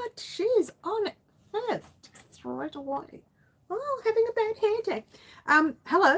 what? She's on it first, straight away. Oh, having a bad hair day. Hello.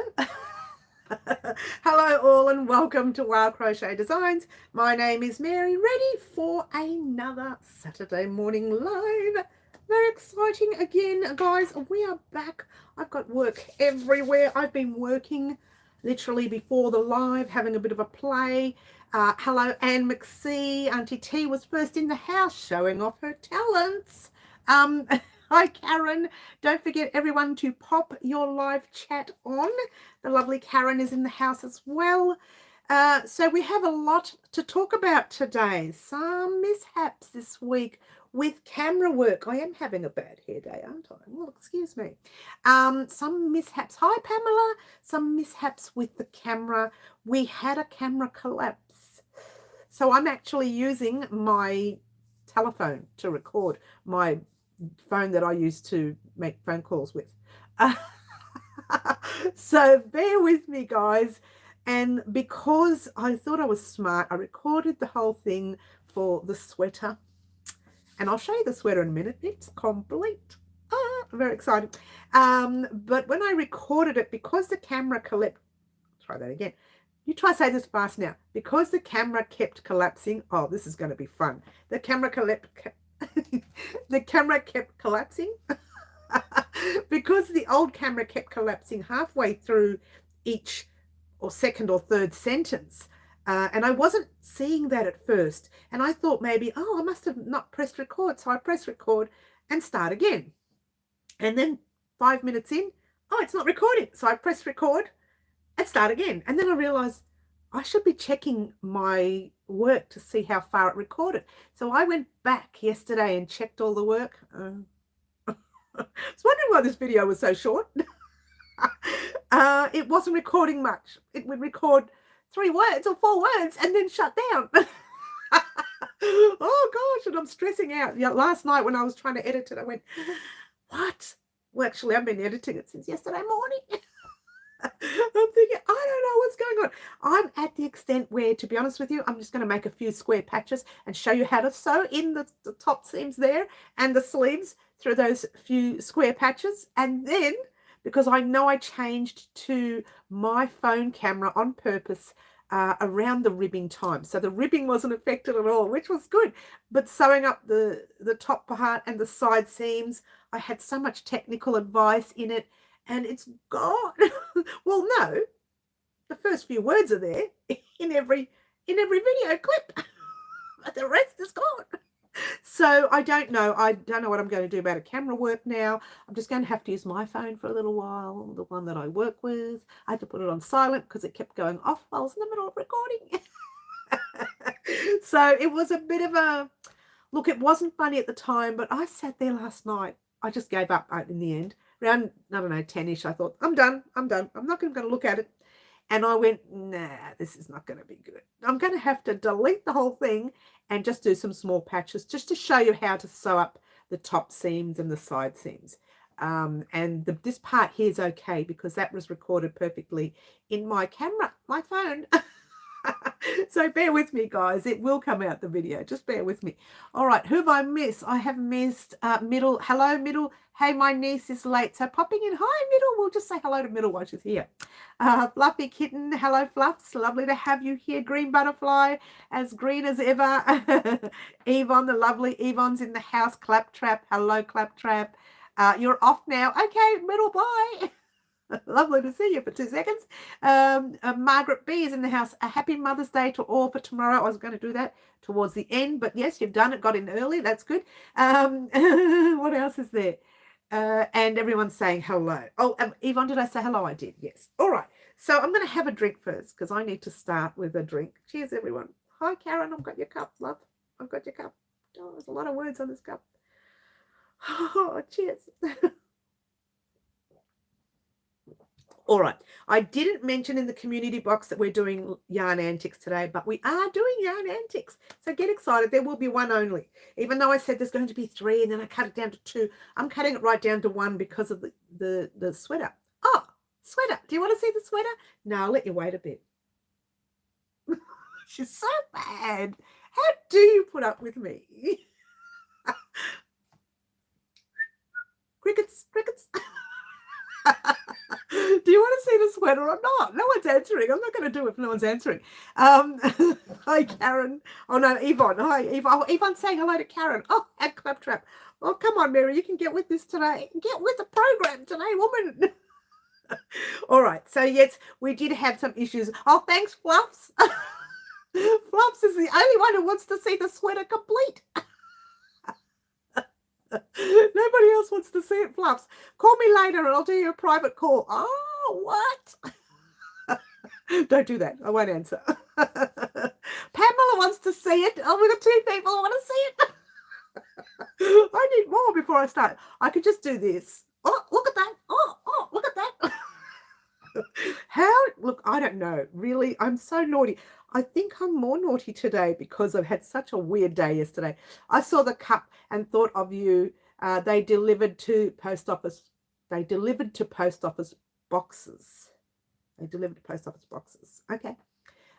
Hello all and welcome to Wild Crochet Designs. My name is Mary, ready for another Saturday morning live. Very exciting again, guys. We are back. I've got work everywhere. I've been working literally before the live, having a bit of a play. Hello, Anne McSee. Auntie T was first in the house, showing off her talents. Hi, Karen. Don't forget, everyone, to pop your live chat on. The lovely Karen is in the house as well. So we have a lot to talk about today. Some mishaps this week with camera work. I am having a bad hair day, aren't I? Well, excuse me. Some mishaps. Hi, Pamela. Some mishaps with the camera. We had a camera collapse. So I'm actually using my telephone to record, my phone that I use to make phone calls with. So bear with me, guys. And because I thought I was smart, I recorded the whole thing for the sweater. And I'll show you the sweater in a minute. It's complete. Very exciting. But when I recorded it, because the camera collapsed, try that again. You try to say this fast now. Because the camera kept collapsing. Oh, this is going to be fun. The camera kept collapsing. Because the old camera kept collapsing halfway through each or second or third sentence. And I wasn't seeing that at first. And I thought maybe, oh, I must have not pressed record. So I press record and start again. And then 5 minutes in, oh, it's not recording. So I press record and start again. And then I realized I should be checking my work to see how far it recorded. So I went back yesterday and checked all the work. I was wondering why this video was so short. It wasn't recording much. It would record 3 words or 4 words and then shut down. Oh gosh, and I'm stressing out. Yeah, last night when I was trying to edit it, I went, what? Well, actually, I've been editing it since yesterday morning. I'm thinking, I don't know what's going on. I'm at the extent where, to be honest with you, I'm just going to make a few square patches and show you how to sew in the top seams there and the sleeves through those few square patches. And then, because I know I changed to my phone camera on purpose around the ribbing time. So the ribbing wasn't affected at all, which was good. But sewing up the top part and the side seams, I had so much technical advice in it. And it's gone. Well, no, the first few words are there in every video clip, but the rest is gone. So I don't know. I don't know what I'm going to do about a camera work now. I'm just going to have to use my phone for a little while, the one that I work with. I had to put it on silent because it kept going off while I was in the middle of recording. So it was a bit of a, look, it wasn't funny at the time, but I sat there last night. I just gave up in the end. Around, I don't know, 10-ish, I thought, I'm done. I'm not going to look at it. And I went, nah, this is not going to be good. I'm going to have to delete the whole thing and just do some small patches just to show you how to sew up the top seams and the side seams. And this part here is okay because that was recorded perfectly in my camera, my phone. So bear with me, guys. It will come out, the video. Just bear with me. All right, who have I missed? I have missed Middle. Hello, Middle. Hey, my niece is late. So popping in. Hi, Middle. We'll just say hello to Middle while she's here. Fluffy Kitten. Hello, Fluffs. Lovely to have you here. Green Butterfly, as green as ever. Yvonne, the lovely Yvonne's in the house. Claptrap. Hello, Claptrap. You're off now. Okay, Middle, bye. Lovely to see you for 2 seconds. Margaret B is in the house. A happy Mother's Day to all for tomorrow. I was going to do that towards the end, but yes, you've done it. Got in early. That's good. What else is there? And everyone's saying hello. Oh, Yvonne, did I say hello? I did. Yes. All right. So I'm going to have a drink first because I need to start with a drink. Cheers, everyone. Hi, Karen. I've got your cup, love. I've got your cup. Oh, there's a lot of words on this cup. Oh, cheers. All right, I didn't mention in the community box that we're doing yarn antics today, but we are doing yarn antics. So get excited. There will be one only. Even though I said there's going to be 3 and then I cut it down to 2, I'm cutting it right down to 1 because of the sweater. Oh, sweater. Do you want to see the sweater? No, I'll let you wait a bit. She's so bad. How do you put up with me? sweater or not? No one's answering. I'm not going to do it if no one's answering. Hi, Karen. Oh, no, Yvonne. Hi, Yvonne. Oh, Yvonne's saying hello to Karen. Oh, and Claptrap. Oh, come on, Mary. You can get with this today. Get with the program today, woman. All right. So, yes, we did have some issues. Oh, thanks, Fluffs. Fluffs is the only one who wants to see the sweater complete. Nobody else wants to see it, Fluffs. Call me later and I'll do you a private call. Oh, what? Don't do that. I won't answer. Pamela wants to see it. Oh, we've got 2 people who want to see it. I need more before I start. I could just do this. Oh, look at that. Oh, look at that. How? Look, I don't know. Really, I'm so naughty. I think I'm more naughty today because I've had such a weird day yesterday. I saw the cup and thought of you. They delivered to post office. They delivered to post office boxes. They delivered to post office boxes. Okay.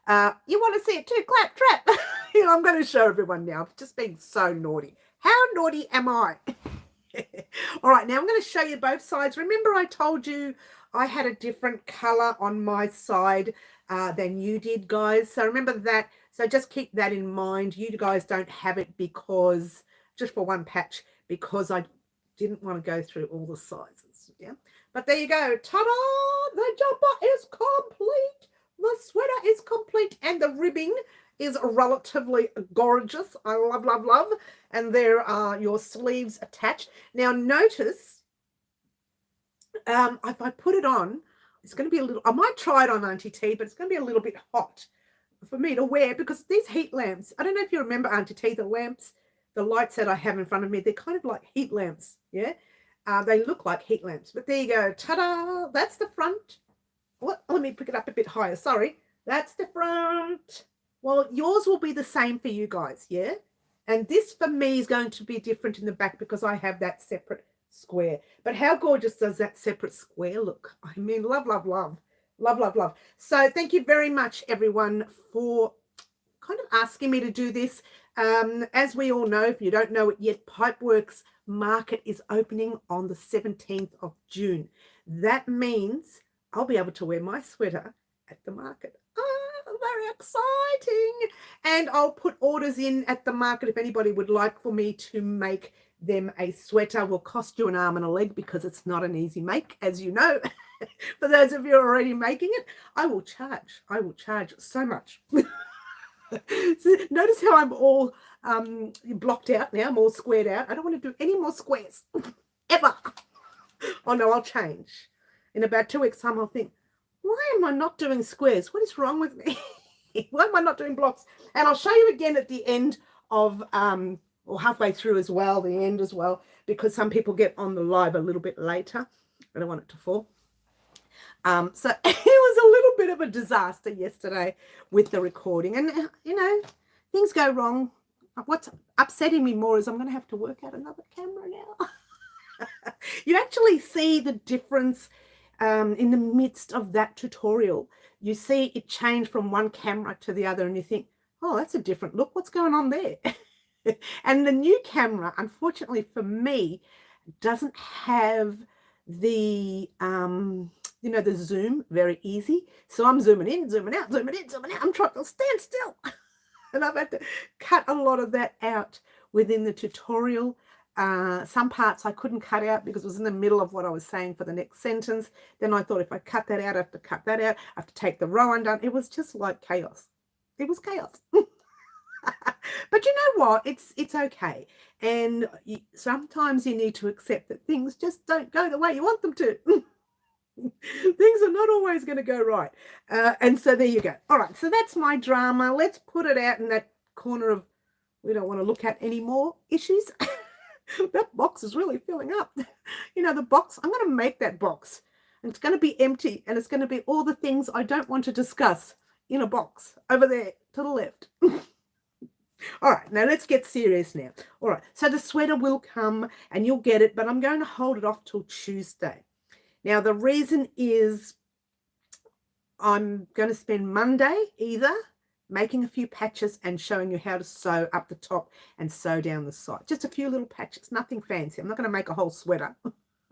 You want to see it too? Clap, trap. I'm going to show everyone now. I've just been so naughty. How naughty am I? All right, now I'm going to show you both sides. Remember I told you I had a different color on my side than you did, guys. So remember that. So just keep that in mind. You guys don't have it because, just for one patch, because I didn't want to go through all the sizes. Yeah. But there you go. Ta-da! The jumper is complete. The sweater is complete. And the ribbing is relatively gorgeous. I love, love, love. And there are your sleeves attached. Now notice, if I put it on, it's going to be a little, I might try it on Auntie T, but it's going to be a little bit hot for me to wear because these heat lamps, I don't know if you remember, Auntie T, the lamps, the lights that I have in front of me, they're kind of like heat lamps, yeah? They look like heat lamps, but there you go. Ta-da! That's the front. What? Let me pick it up a bit higher. Sorry. That's the front. Well, yours will be the same for you guys, yeah? And this for me is going to be different in the back because I have that separate square. But how gorgeous does that separate square look? I mean, love, love, love. Love, love, love. So thank you very much, everyone, for kind of asking me to do this. As we all know, if you don't know it yet, Pipeworks market is opening on the 17th of June. That means I'll be able to wear my sweater at the market. Oh, very exciting. And I'll put orders in at the market if anybody would like for me to make them a sweater. Will cost you an arm and a leg because it's not an easy make, as you know. For those of you who are already making it, I will charge so much. So notice how I'm all blocked out now. I'm all squared out. I don't want to do any more squares ever. Oh no, I'll change. In about 2 weeks' time, I'll think, why am I not doing squares? What is wrong with me? Why am I not doing blocks? And I'll show you again at the end of, or halfway through as well, the end as well, because some people get on the live a little bit later. I don't want it to fall. So it was a little bit of a disaster yesterday with the recording. And, you know, things go wrong. What's upsetting me more is I'm going to have to work out another camera now. You actually see the difference in the midst of that tutorial. You see it change from one camera to the other and you think, oh, that's a different look. What's going on there? And the new camera, unfortunately for me, doesn't have the, you know, the zoom very easy. So I'm zooming in, zooming out, zooming in, zooming out. I'm trying to stand still. And I've had to cut a lot of that out within the tutorial. Some parts I couldn't cut out because it was in the middle of what I was saying for the next sentence. Then I thought if I cut that out, I have to cut that out. I have to take the row undone. It was just like chaos. It was chaos. But you know what? It's okay. And sometimes you need to accept that things just don't go the way you want them to. Things are not always going to go right. And so there you go. All right. So that's my drama. Let's put it out in that corner of we don't want to look at any more issues. That box is really filling up. You know, the box, I'm going to make that box. And it's going to be empty. And it's going to be all the things I don't want to discuss in a box over there to the left. All right, now let's get serious now. All right, so the sweater will come and you'll get it, but I'm going to hold it off till Tuesday. Now, the reason is I'm going to spend Monday either making a few patches and showing you how to sew up the top and sew down the side. Just a few little patches, nothing fancy. I'm not going to make a whole sweater.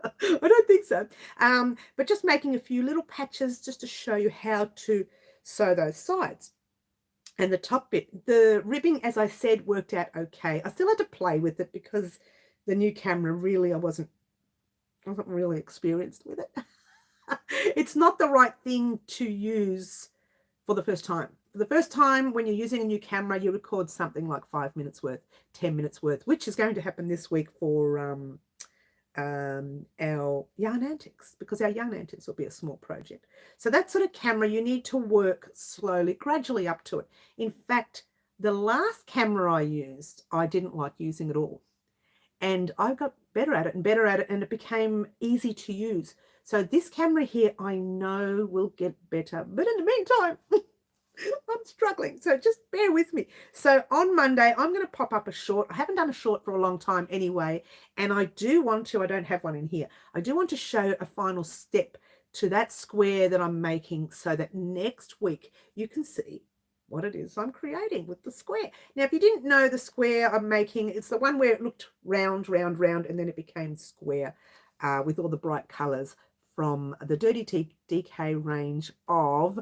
I don't think so. But just making a few little patches just to show you how to sew those sides. And the top bit, the ribbing, as I said, worked out okay. I still had to play with it because the new camera really, I wasn't really experienced with it. It's not the right thing to use for the first time. For the first time, when you're using a new camera, you record something like 5 minutes worth, 10 minutes worth, which is going to happen this week for our yarn antics, because our yarn antics will be a small project. So that sort of camera, you need to work slowly, gradually up to it. In fact, the last camera I used, I didn't like using at all. And I got better at it and better at it, and it became easy to use. So this camera here, I know will get better. But in the meantime, I'm struggling. So just bear with me. So on Monday, I'm going to pop up a short. I haven't done a short for a long time anyway. And I do want to, I don't have one in here. I do want to show a final step to that square that I'm making so that next week you can see what it is I'm creating with the square. Now, if you didn't know the square I'm making, it's the one where it looked round, round, round, and then it became square with all the bright colors from the Dirty DK range of,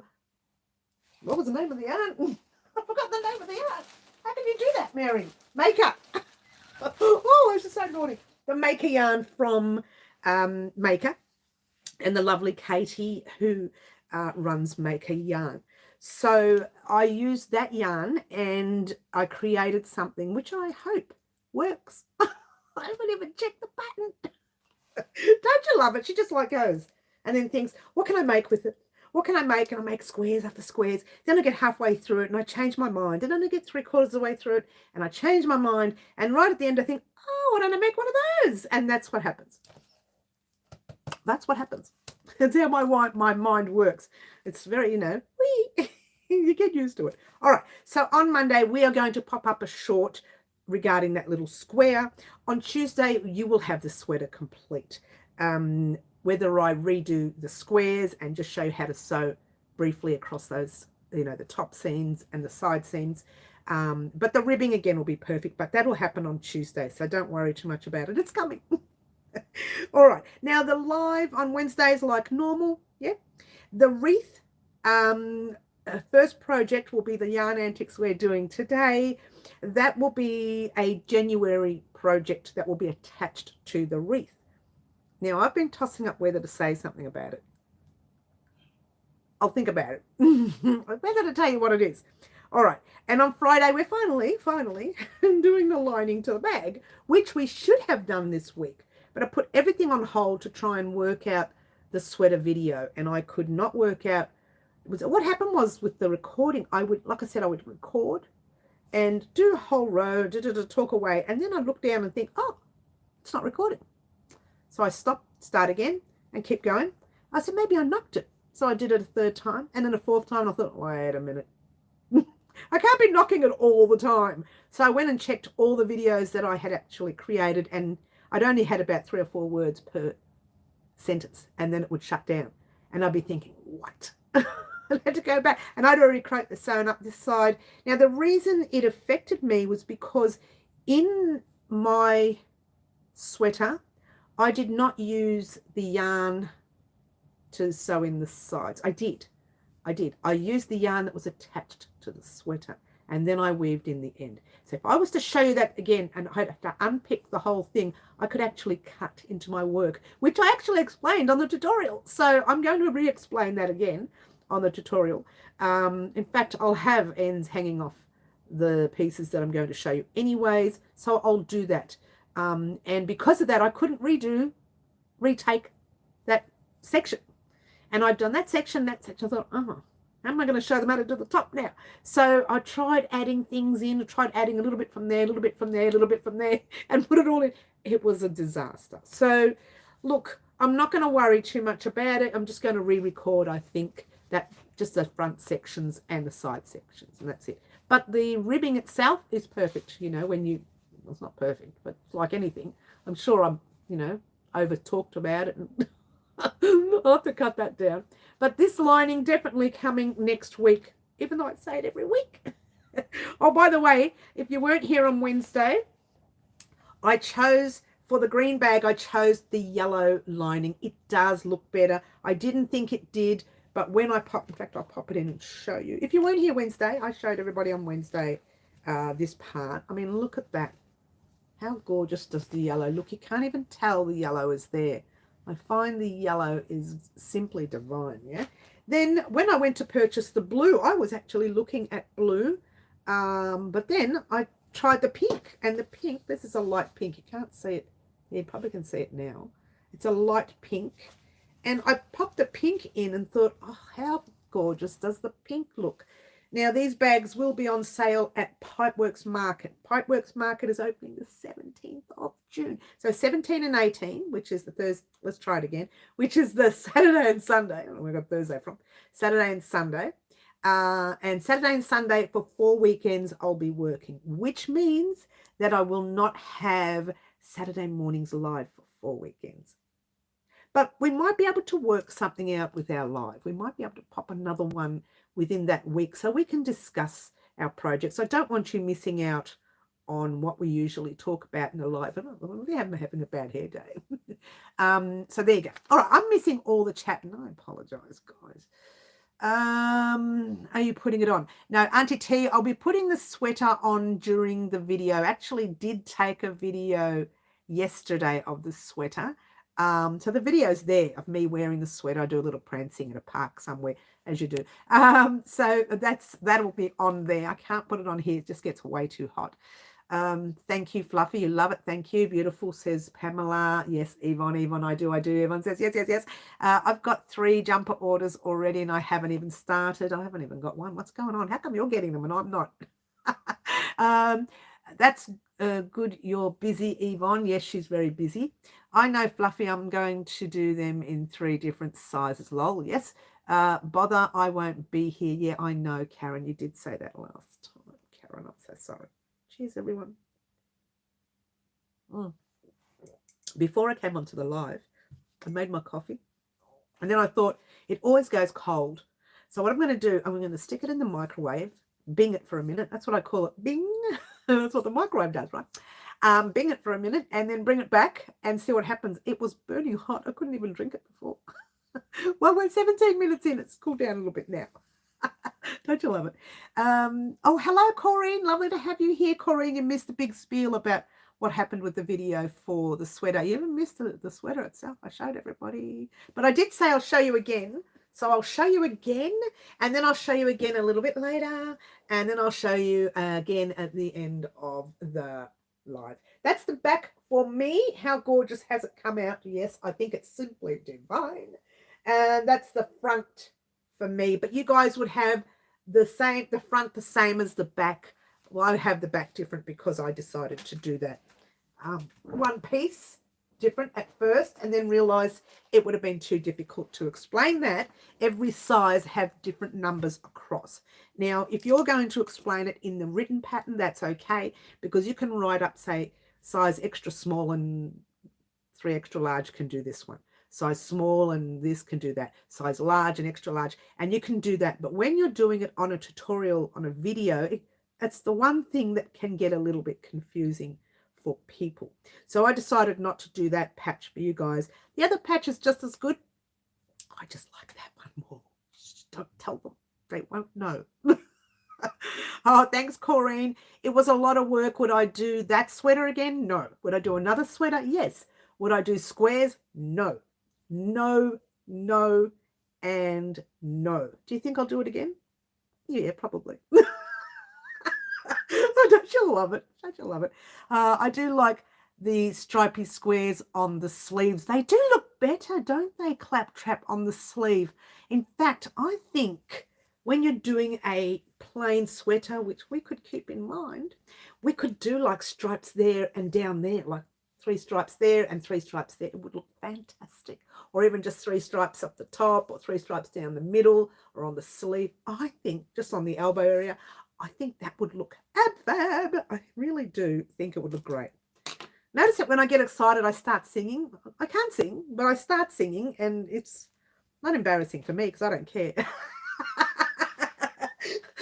what was the name of the yarn? I forgot the name of the yarn. How can you do that, Mary? Maker. Oh, I was just so naughty. The Maker yarn from Maker, and the lovely Katie who runs Maker Yarn. So I used that yarn and I created something which I hope works. I haven't even checked the button. Don't you love it? She just like goes and then thinks, what can I make with it? What can I make? And I make squares after squares. Then I get halfway through it and I change my mind. And then I get 3/4 of the way through it and I change my mind. And right at the end, I think, oh, why don't I make one of those? And that's what happens. That's what happens. That's how my mind works. It's very, you get used to it. All right. So on Monday, we are going to pop up a short regarding that little square. On Tuesday, you will have the sweater complete. Whether I redo the squares and just show you how to sew briefly across those, the top seams and the side seams. But the ribbing again will be perfect, but that'll happen on Tuesday. So don't worry too much about it. It's coming. All right. Now the live on Wednesdays like normal. Yeah. The wreath, first project will be the yarn antics we're doing today. That will be a January project that will be attached to the wreath. Now, I've been tossing up whether to say something about it. I'll think about it. Whether to tell you what it is. All right. And on Friday, we're finally doing the lining to the bag, which we should have done this week. But I put everything on hold to try and work out the sweater video. And I could not work out. What happened was with the recording, I would record and do a whole row, talk away. And then I look down and think, oh, it's not recording. So I stopped, start again, and keep going. I said, maybe I knocked it. So I did it a third time. And then a fourth time, I thought, wait a minute. I can't be knocking it all the time. So I went and checked all the videos that I had actually created. And I'd only had about 3 or 4 words per sentence. And then it would shut down. And I'd be thinking, what? I had to go back. And I'd already sewn up this side. Now, the reason it affected me was because in my sweater, I did not use the yarn to sew in the sides. I did. I used the yarn that was attached to the sweater, and then I weaved in the end. So if I was to show you that again, and I'd have to unpick the whole thing, I could actually cut into my work, which I actually explained on the tutorial. So I'm going to re-explain that again on the tutorial. In fact, I'll have ends hanging off the pieces that I'm going to show you anyways, so I'll do that. And because of that, I couldn't retake that section. And I've done that section. I thought, oh, how am I going to show them how to do the top now? So I tried adding things in. I tried adding a little bit from there, a little bit from there, a little bit from there, and put it all in. It was a disaster. So look, I'm not going to worry too much about it. I'm just going to re-record, I think, that just the front sections and the side sections, and that's it. But the ribbing itself is perfect, when you, well, it's not perfect, but like anything, I'm sure I'm, over talked about it. And I'll have to cut that down. But this lining definitely coming next week, even though I say it every week. Oh, by the way, if you weren't here on Wednesday, I chose For the green bag, I chose the yellow lining. It does look better. I didn't think it did, but when I pop, in fact, I'll pop it in and show you. If you weren't here Wednesday, I showed everybody on Wednesday this part. I mean, look at that. How gorgeous does the yellow look? You can't even tell the yellow is there. I find the yellow is simply divine, yeah? Then when I went to purchase the blue, I was actually looking at blue, but then I tried the pink, and the pink, this is a light pink. You can't see it. You probably can see it now. It's a light pink. And I popped the pink in and thought, oh, how gorgeous does the pink look? Now, these bags will be on sale at Pipeworks Market. Pipeworks Market is opening the 17th of June. So 17 and 18, which is the Thursday, let's try it again, which is the Saturday and Sunday. I don't know where I got Thursday from. Saturday and Sunday. And Saturday and Sunday for 4 weekends I'll be working, which means that I will not have Saturday mornings live for 4 weekends. But we might be able to work something out with our live. We might be able to pop another one within that week so we can discuss our projects. I don't want you missing out on what we usually talk about in a live. We're having a bad hair day. So there you go. All right, I'm missing all the chat, and I apologize, guys. Are you putting it on? No, Auntie T, I'll be putting the sweater on during the video. Actually did take a video yesterday of the sweater. So the video's there of me wearing the sweater. I do a little prancing in a park somewhere, as you do. So that'll be on there. I can't put it on here. It just gets way too hot. Thank you, Fluffy. You love it. Thank you. Beautiful, says Pamela. Yes, Yvonne, I do. Yvonne says, yes. I've got 3 jumper orders already, and I haven't even started. I haven't even got one. What's going on? How come you're getting them and I'm not? That's good. You're busy, Yvonne. Yes, she's very busy. I know, Fluffy. I'm going to do them in 3 different sizes. Lol. Yes. Bother. I won't be here. Yeah, I know, Karen. You did say that last time. Karen, I'm so sorry. Cheers, everyone. Before I came onto the live, I made my coffee. And then I thought, it always goes cold. So what I'm going to do, I'm going to stick it in the microwave, bing it for a minute. That's what I call it, bing. That's what the microwave does, right? Bing it for a minute and then bring it back and see what happens. It was burning hot. I couldn't even drink it before. Well, we're 17 minutes in. It's cooled down a little bit now. Don't you love it? Oh, hello, Corrine. Lovely to have you here, Corrine. You missed the big spiel about what happened with the video for the sweater. You even missed the sweater itself. I showed everybody. But I did say I'll show you again. So I'll show you again, and then I'll show you again a little bit later, and then I'll show you again at the end of the live. That's the back for me. How gorgeous has it come out? Yes, I think it's simply divine. And that's the front for me. But you guys would have the front the same as the back. Well, I have the back different because I decided to do that one piece different at first, and then realized it would have been too difficult to explain that. Every size have different numbers across. Now, if you're going to explain it in the written pattern, that's okay, because you can write up, say, size extra small and 3 extra large can do this one. Size small and this can do that. Size large and extra large, and you can do that. But when you're doing it on a tutorial, on a video, it's the one thing that can get a little bit confusing for people. So I decided not to do that patch for you guys. The other patch is just as good. I just like that one more. Just don't tell them. They won't know. Oh, thanks, Corrine. It was a lot of work. Would I do that sweater again? No. Would I do another sweater? Yes. Would I do squares? No. No, no, and no. Do you think I'll do it again? Yeah, probably. Oh, don't you love it? Don't you love it? I do like the stripy squares on the sleeves. They do look better, don't they, Claptrap, on the sleeve? In fact, I think when you're doing a plain sweater, which we could keep in mind, we could do like stripes there and down there, like 3 stripes there and 3 stripes there. It would look fantastic. Or even just 3 stripes up the top, or 3 stripes down the middle, or on the sleeve. I think just on the elbow area, I think that would look fab. I really do think it would look great. Notice that when I get excited, I start singing. I can't sing, but I start singing, and it's not embarrassing for me because I don't care. I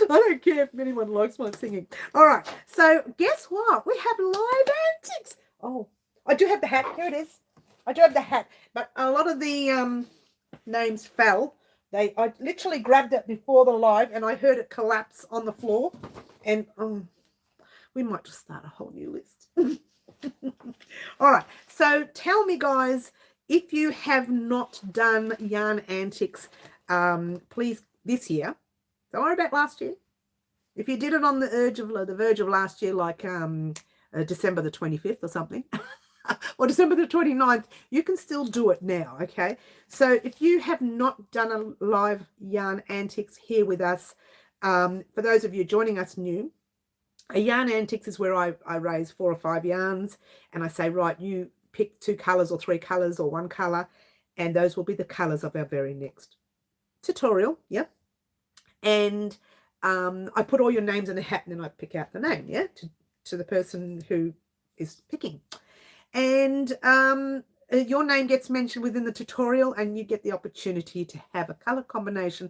don't care if anyone likes my singing. All right, so guess what? We have live antics. Oh, I do have the hat. Here it is. I do have the hat. But a lot of the names fell. I literally grabbed it before the live and I heard it collapse on the floor. And we might just start a whole new list. All right. So tell me, guys, if you have not done yarn antics, please, this year. Don't worry about last year. If you did it on the verge of last year, like December the 25th or something, or December the 29th, you can still do it now, okay? So if you have not done a live yarn antics here with us, for those of you joining us new, a yarn antics is where I raise 4 or 5 yarns and I say, right, you pick 2 colors or 3 colors or 1 color, and those will be the colors of our very next tutorial. Yep. And I put all your names in a hat and then I pick out the name, yeah, to the person who is picking. And your name gets mentioned within the tutorial and you get the opportunity to have a color combination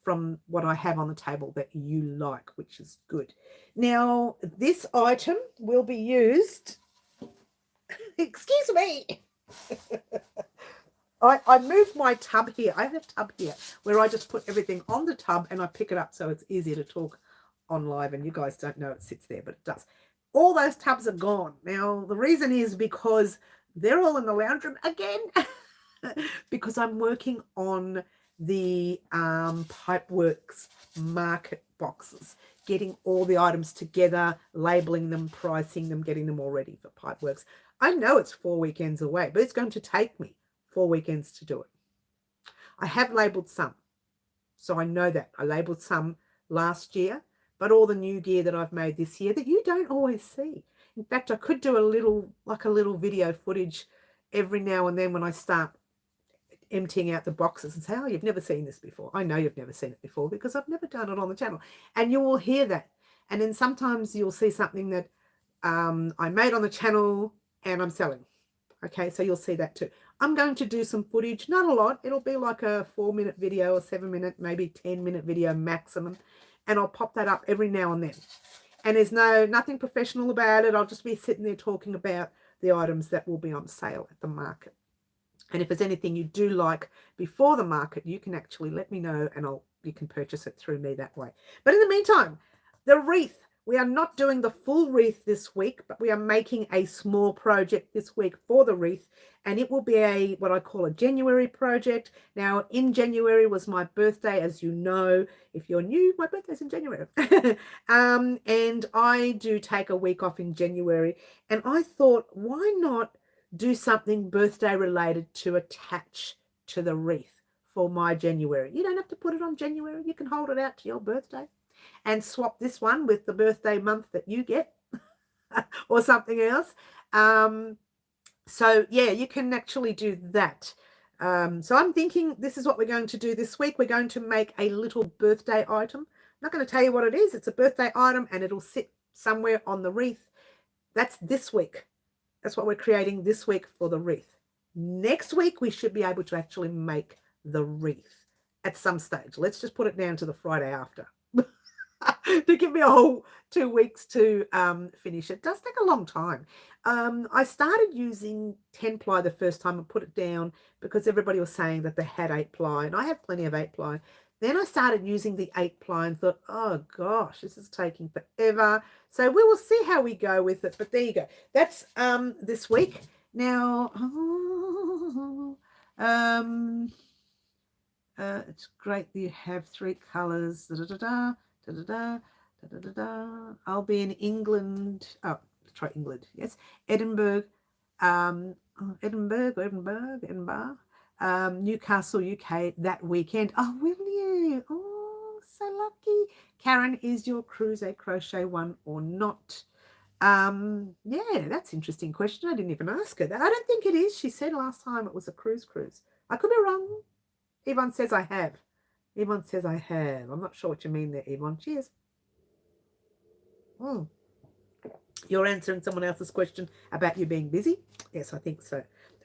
from what I have on the table that you like, which is good. Now, this item will be used, excuse me, I moved my tub here. I have a tub here where I just put everything on the tub and I pick it up so it's easier to talk on live, and you guys don't know it sits there, but it does. All those tubs are gone. Now, the reason is because they're all in the lounge room again because I'm working on the Pipeworks market boxes, getting all the items together, labeling them, pricing them, getting them all ready for Pipeworks. I know it's 4 weekends away, but it's going to take me 4 weekends to do it. I have labeled some, so I know that. I labeled some last year, but all the new gear that I've made this year that you don't always see. In fact, I could do a little video footage every now and then when I start emptying out the boxes and say, oh, you've never seen this before. I know you've never seen it before because I've never done it on the channel. And you will hear that. And then sometimes you'll see something that I made on the channel and I'm selling. Okay, so you'll see that too. I'm going to do some footage, not a lot. It'll be like a 4-minute video, a 7-minute, maybe 10-minute video maximum. And I'll pop that up every now and then. And there's nothing professional about it. I'll just be sitting there talking about the items that will be on sale at the market. And if there's anything you do like before the market, you can actually let me know and you can purchase it through me that way. But in the meantime, the wreath. We are not doing the full wreath this week, but we are making a small project this week for the wreath. And it will be what I call a January project. Now, in January was my birthday, as you know. If you're new, my birthday's in January. And I do take a week off in January. And I thought, why not do something birthday related to attach to the wreath for my January? You don't have to put it on January. You can hold it out to your birthday and swap this one with the birthday month that you get or something else. So yeah, you can actually do that. So I'm thinking this is what we're going to do this week. We're going to make a little birthday item. I'm not going to tell you what it is. It's a birthday item and it'll sit somewhere on the wreath. That's this week. That's what we're creating this week for the wreath. Next week, we should be able to actually make the wreath at some stage. Let's just put it down to the Friday after. To give me a whole 2 weeks to finish. It does take a long time. I started using 10 ply the first time and put it down because everybody was saying that they had 8 ply and I have plenty of 8 ply. Then I started using the 8 ply and thought, oh gosh, this is taking forever. So we will see how we go with it. But there you go. That's this week. Now, it's great that you have 3 colors. Da, da, da, da. Da, da, da, da, da, da. I'll be in England. Oh, try England. Yes, Edinburgh, Edinburgh, Newcastle, UK that weekend. Oh, will you? Oh, so lucky. Karen, is your cruise a crochet one or not? Yeah, that's an interesting question. I didn't even ask her that. I don't think it is. She said last time it was a cruise. I could be wrong. Yvonne says I have. Yvonne says I have. I'm not sure what you mean there, Yvonne. Cheers. You're answering someone else's question about you being busy? Yes, I think so.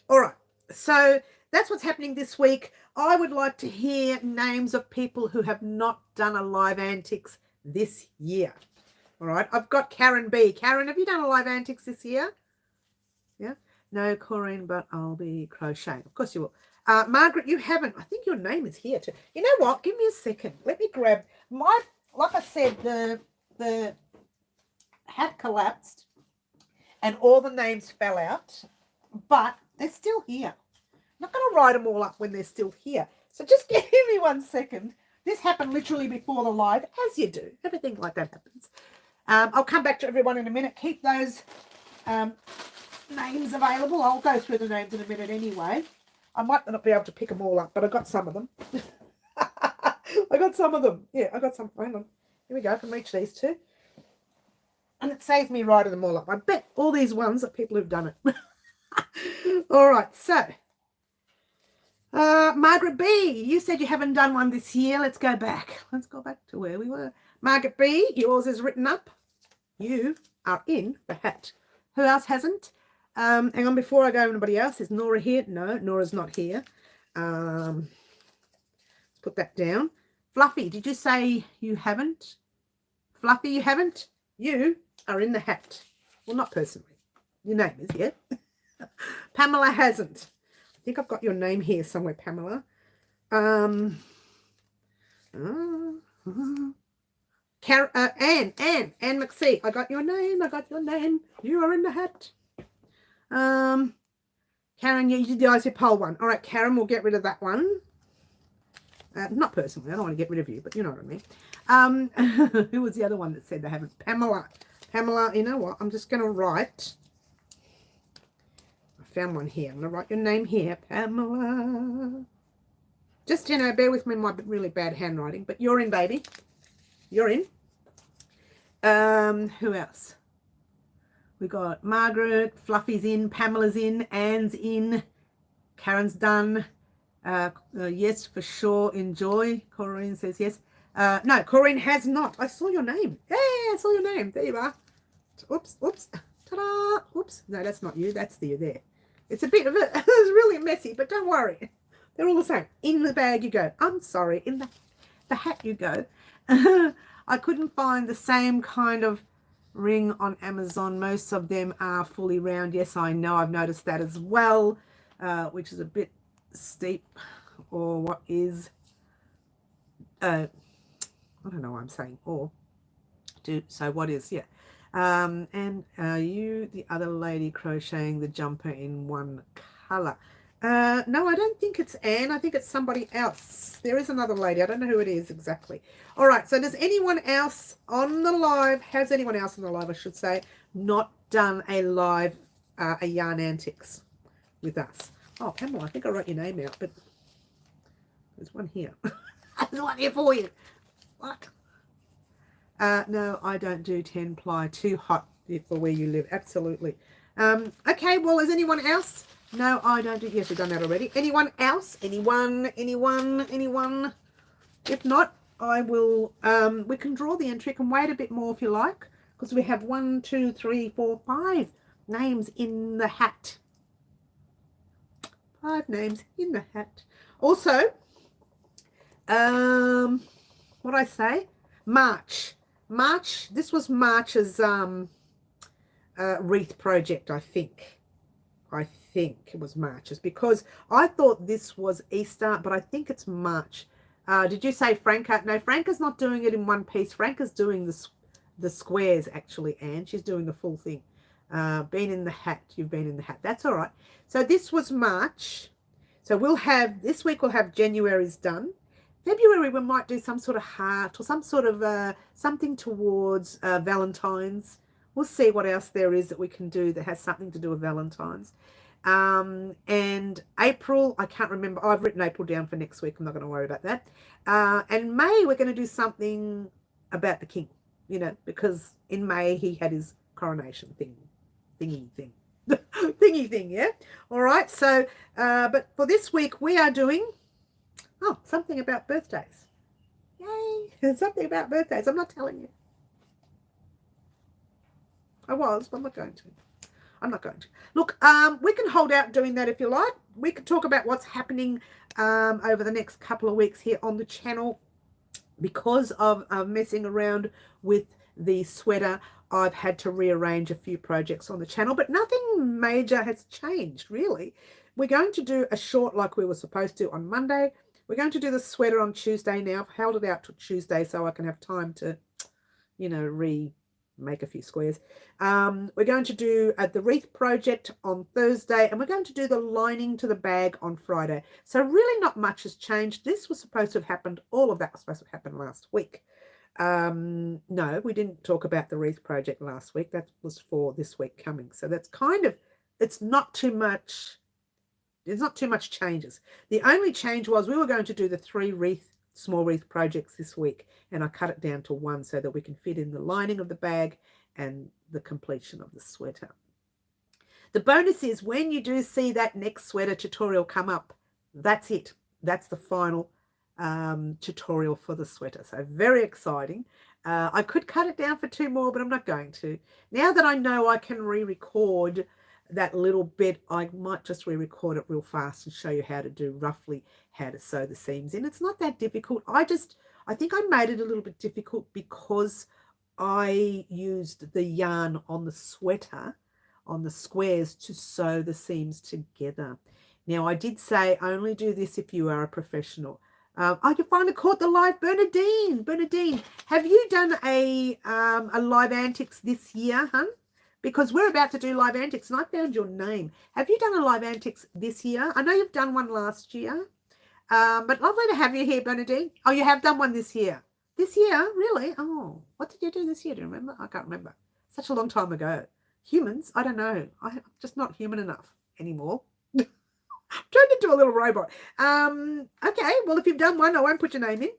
All right. So that's what's happening this week. I would like to hear names of people who have not done a live antics this year. All right. I've got Karen B. Karen, have you done a live antics this year? Yeah. No, Corinne, but I'll be crocheting. Of course you will. Margaret, you haven't. I think your name is here too. You know what? Give me a second. Let me grab my, like I said, the hat collapsed and all the names fell out, but they're still here. I'm not going to write them all up when they're still here. So just give me 1 second. This happened literally before the live, as you do. Everything like that happens. I'll come back to everyone in a minute. Keep those names available. I'll go through the names in a minute anyway. I might not be able to pick them all up, but I got some of them. I got some of them. Yeah, I got some. Hang on. Here we go. I can reach these two. And it saves me writing them all up. I bet all these ones are people who've done it. All right, so Margaret B, you said you haven't done one this year. Let's go back. Let's go back to where we were. Margaret B, yours is written up. You are in the hat. Who else hasn't? Hang on, before I go, anybody else? Is Nora here? No, Nora's not here. Let's put that down. Fluffy, did you say you haven't? Fluffy, you haven't? You are in the hat. Well, not personally. Your name is, yeah? Pamela hasn't. I think I've got your name here somewhere, Pamela. Anne McSee. I got your name. I got your name. You are in the hat. Karen, you did the IC poll one. All right, Karen, we'll get rid of that one. Not personally. I don't want to get rid of you, but you know what I mean. Who was the other one that said they haven't? Pamela. Pamela, you know what? I'm just going to write. I found one here. I'm going to write your name here. Pamela. Just, you know, bear with me in my really bad handwriting, but you're in, baby. You're in. Who else? We got Margaret, Fluffy's in, Pamela's in, Anne's in, Karen's done. Yes, for sure. Enjoy. Corinne says yes. No, Corinne has not. I saw your name. Hey, I saw your name. There you are. Oops, oops. Ta-da. Oops. No, that's not you. That's you there. It's a bit of it. It's really messy, but don't worry. They're all the same. In the bag you go. I'm sorry. In the hat you go. I couldn't find the same kind of ring on Amazon. Most of them are fully round. Yes, I know. I've noticed that as well, which is a bit steep, or what is I don't know what I'm saying, or do so what is, yeah. And you the other lady crocheting the jumper in one color? No, I don't think it's Anne. I think it's somebody else. There is another lady. I don't know who it is exactly. All right, so does anyone else on the live, has anyone else on the live, I should say, not done a live a yarn antics with us? Oh, Pamela, I think I wrote your name out, but there's one here. There's one here for you. What? No, I don't do 10 ply. Too hot for where you live. Absolutely. Okay, well, is anyone else? No, I don't do. Yes, we've done that already. Anyone else? Anyone? If not, I will. We can draw the entry. Can wait a bit more if you like, because we have 1, 2, 3, 4, 5 names in the hat. 5 names in the hat. Also, what I say? March. This was March's wreath project, I think. It was March's, because I thought this was Easter, but I think it's March. Did you say Franca? No, Franca's not doing it in one piece. Franca's doing the squares, actually, Anne. She's doing the full thing. Been in the hat. You've been in the hat. That's all right. So this was March. So we'll have, this week we'll have January's done. February we might do some sort of heart or some sort of something towards Valentine's. We'll see what else there is that we can do that has something to do with Valentine's. And April, I can't remember. I've written April down for next week. I'm not going to worry about that. And May, we're going to do something about the king, you know, because in May he had his coronation thingy thing, yeah. All right. So, but for this week we are doing, something about birthdays. Yay. Something about birthdays. I'm not telling you. I was, but I'm not going to. Look, we can hold out doing that if you like. We can talk about what's happening over the next couple of weeks here on the channel because of messing around with the sweater, I've had to rearrange a few projects on the channel, but nothing major has changed, really. We're going to do a short like we were supposed to on Monday. We're going to do the sweater on Tuesday now. I've held it out till Tuesday so I can have time to, you know, make a few squares. We're going to do the wreath project on Thursday, and we're going to do the lining to the bag on Friday. So really not much has changed. This was supposed to have happened, all of that was supposed to have happened last week. No, we didn't talk about the wreath project last week. That was for this week coming. So that's kind of, it's not too much changes. The only change was we were going to do the 3 small wreath projects this week, and I cut it down to 1 so that we can fit in the lining of the bag and the completion of the sweater. The bonus is when you do see that next sweater tutorial come up, that's it. That's the final tutorial for the sweater. So very exciting. I could cut it down for 2 more, but I'm not going to. Now that I know I can re-record that little bit, I might just re-record it real fast and show you how to do roughly how to sew the seams in. It's not that difficult. I think I made it a little bit difficult because I used the yarn on the sweater, on the squares, to sew the seams together. Now, I did say only do this if you are a professional. I can finally caught the live Bernadine. Bernadine, have you done a live antics this year, hun? Because we're about to do live antics, and I found your name. Have you done a live antics this year? I know you've done one last year, but lovely to have you here, Bernadine. Oh, you have done one this year. This year? Really? Oh, what did you do this year? Do you remember? I can't remember. Such a long time ago. Humans? I don't know. I'm just not human enough anymore. Turned into a little robot. Okay, well, if you've done one, I won't put your name in.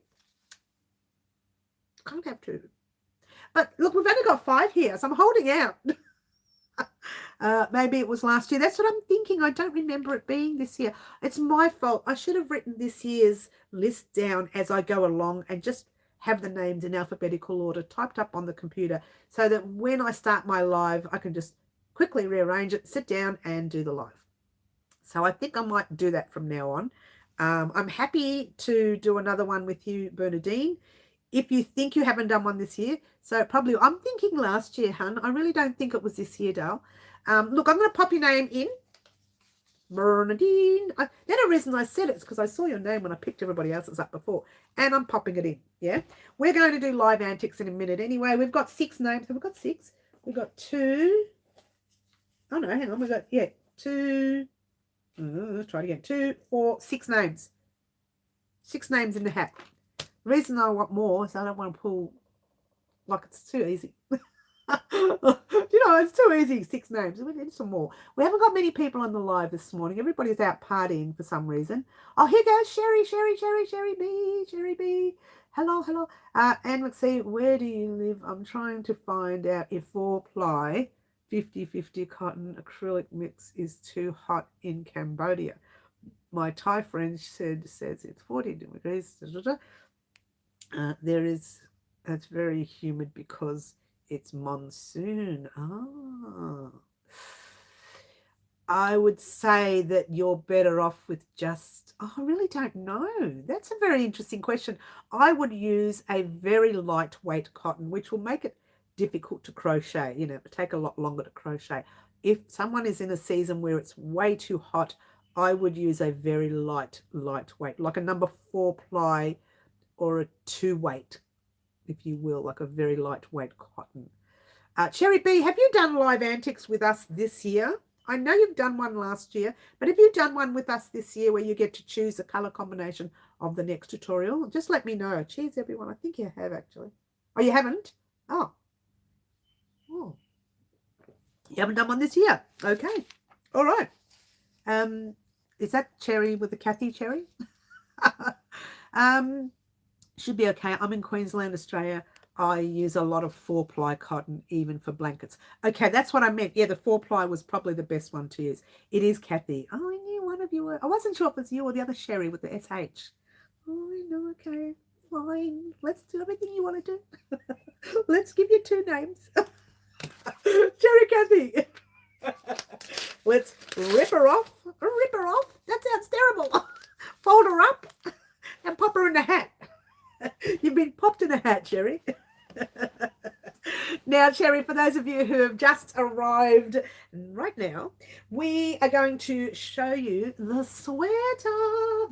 Can't have 2. But look, we've only got 5 here, so I'm holding out. Maybe it was last year. That's what I'm thinking. I don't remember it being this year. It's my fault. I should have written this year's list down as I go along and just have the names in alphabetical order typed up on the computer so that when I start my live, I can just quickly rearrange it, sit down and do the live. So I think I might do that from now on. I'm happy to do another one with you, Bernadine, if you think you haven't done one this year. So probably, I'm thinking last year, hun. I really don't think it was this year, Dale. Look, I'm going to pop your name in. Bernadine. The only reason I said it is because I saw your name when I picked everybody else's up before. And I'm popping it in, yeah? We're going to do live antics in a minute anyway. We've got 6 names. Have we got 6? We've got 2. Oh, no, hang on. We've got, 2. Let's try it again. 2, 4, 6 names. 6 names in the hat. The reason I want more is I don't want to pull, like, it's too easy. You know, it's too easy, 6 names. We need some more. We haven't got many people on the live this morning. Everybody's out partying for some reason. Oh, here goes Sherry B. Hello. And let's see, where do you live? I'm trying to find out if 4-ply 50/50 cotton acrylic mix is too hot in Cambodia. My Thai friend says it's 40 degrees. It's very humid because it's monsoon. I would say that you're better off with just, I really don't know. That's a very interesting question. I would use a very lightweight cotton, which will make it difficult to crochet. You know, it would take a lot longer to crochet. If someone is in a season where it's way too hot, I would use a very lightweight, like a number 4-ply or a 2-weight, if you will, like a very lightweight cotton. Cherry B, have you done live antics with us this year? I know you've done one last year, but have you done one with us this year where you get to choose a colour combination of the next tutorial? Just let me know. Cheers, everyone. I think you have, actually. Oh, you haven't? Oh. You haven't done one this year. Okay. All right. Is that Cherry with the Kathy Cherry? Should be okay. I'm in Queensland, Australia. I use a lot of 4-ply cotton, even for blankets. Okay, that's what I meant. Yeah, the 4-ply was probably the best one to use. It is Kathy. Oh, I knew one of you were. I wasn't sure if it was you or the other Sherry with the SH. Oh, I know. Okay, fine. Let's do everything you want to do. Let's give you 2 names. Cherry Kathy. Let's rip her off. Rip her off? That sounds terrible. Fold her up and pop her in a hat. You've been popped in a hat, Cherry. Now, Cherry, for those of you who have just arrived right now, we are going to show you the sweater.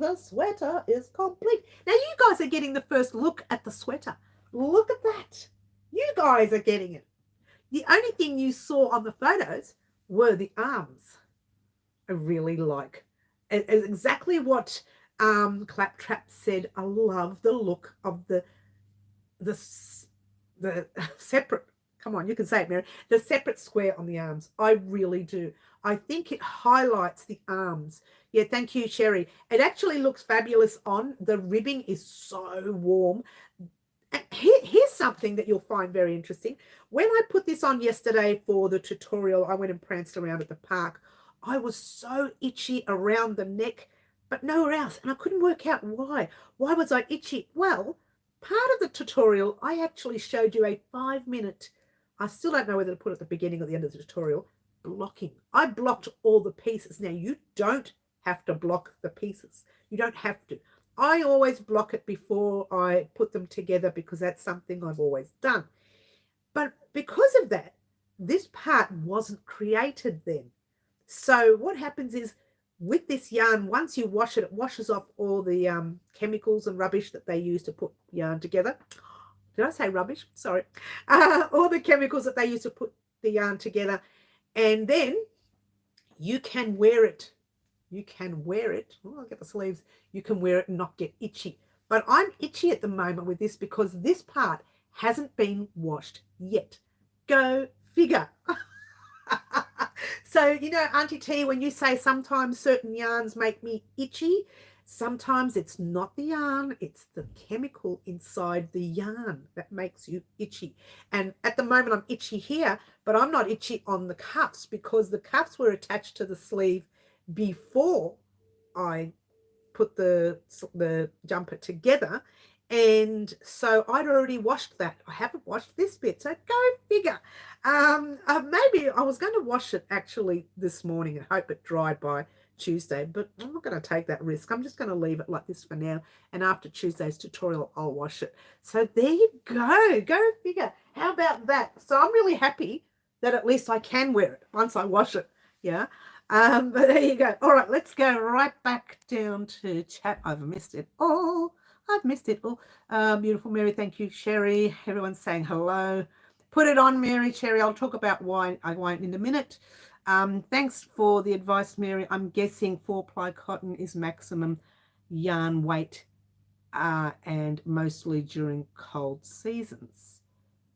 The sweater is complete. Now, you guys are getting the first look at the sweater. Look at that. You guys are getting it. The only thing you saw on the photos were the arms. I really like it. It's exactly what Claptrap said. I love the look of the separate, come on, you can say it, Mary, the separate square on the arms. I really do. I think it highlights the arms. Yeah, thank you, Sherry. It actually looks fabulous on. The ribbing is so warm. And here's something that you'll find very interesting. When I put this on yesterday for the tutorial, I went and pranced around at the park. I was so itchy around the neck, but nowhere else. And I couldn't work out why. Why was I itchy? Well, part of the tutorial, I actually showed you a 5-minute, I still don't know whether to put it at the beginning or the end of the tutorial, blocking. I blocked all the pieces. Now, you don't have to block the pieces. You don't have to. I always block it before I put them together because that's something I've always done. But because of that, this part wasn't created then. So what happens is with this yarn, once you wash it, it washes off all the chemicals and rubbish that they use to put yarn together. Did I say rubbish? Sorry. All the chemicals that they use to put the yarn together. And then you can wear it. You can wear it. Oh, I'll get the sleeves. You can wear it and not get itchy. But I'm itchy at the moment with this because this part hasn't been washed yet. Go figure. So, you know, Auntie T, when you say sometimes certain yarns make me itchy, sometimes it's not the yarn, it's the chemical inside the yarn that makes you itchy. And at the moment I'm itchy here, but I'm not itchy on the cuffs because the cuffs were attached to the sleeve before I put the jumper together, and so I'd already washed that. I haven't washed this bit, so go figure. Maybe I was going to wash it actually this morning and hope it dried by Tuesday, but I'm not going to take that risk. I'm just going to leave it like this for now, and after Tuesday's tutorial I'll wash it. So there you go figure. How about that? So I'm really happy that at least I can wear it once I wash it. Yeah. But there you go. All right, let's go right back down to chat. I've missed it all. Beautiful Mary, thank you. Sherry, everyone's saying hello. Put it on, Mary. Sherry, I'll talk about why I won't in a minute. Thanks for the advice, Mary. I'm guessing 4-ply cotton is maximum yarn weight and mostly during cold seasons.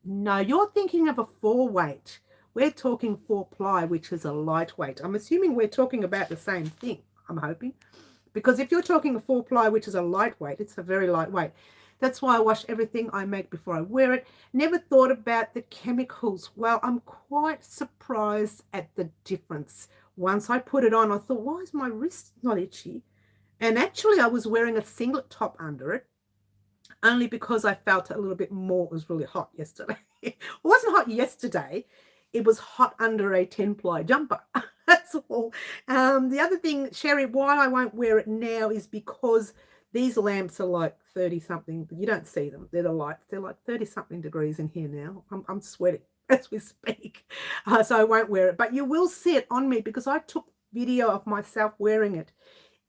No, you're thinking of a 4-weight. We're talking 4-ply, which is a lightweight. I'm assuming we're talking about the same thing, I'm hoping. Because if you're talking a 4-ply, which is a lightweight, it's a very lightweight. That's why I wash everything I make before I wear it. Never thought about the chemicals. Well, I'm quite surprised at the difference. Once I put it on, I thought, why is my wrist not itchy? And actually, I was wearing a singlet top under it, only because I felt a little bit more. It was really hot yesterday. It wasn't hot yesterday. It was hot under a 10-ply jumper. That's all. The other thing, Sherry, why I won't wear it now is because these lamps are like 30-something. You don't see them. They're the lights. They're like 30-something degrees in here now. I'm sweating as we speak. So I won't wear it. But you will see it on me because I took video of myself wearing it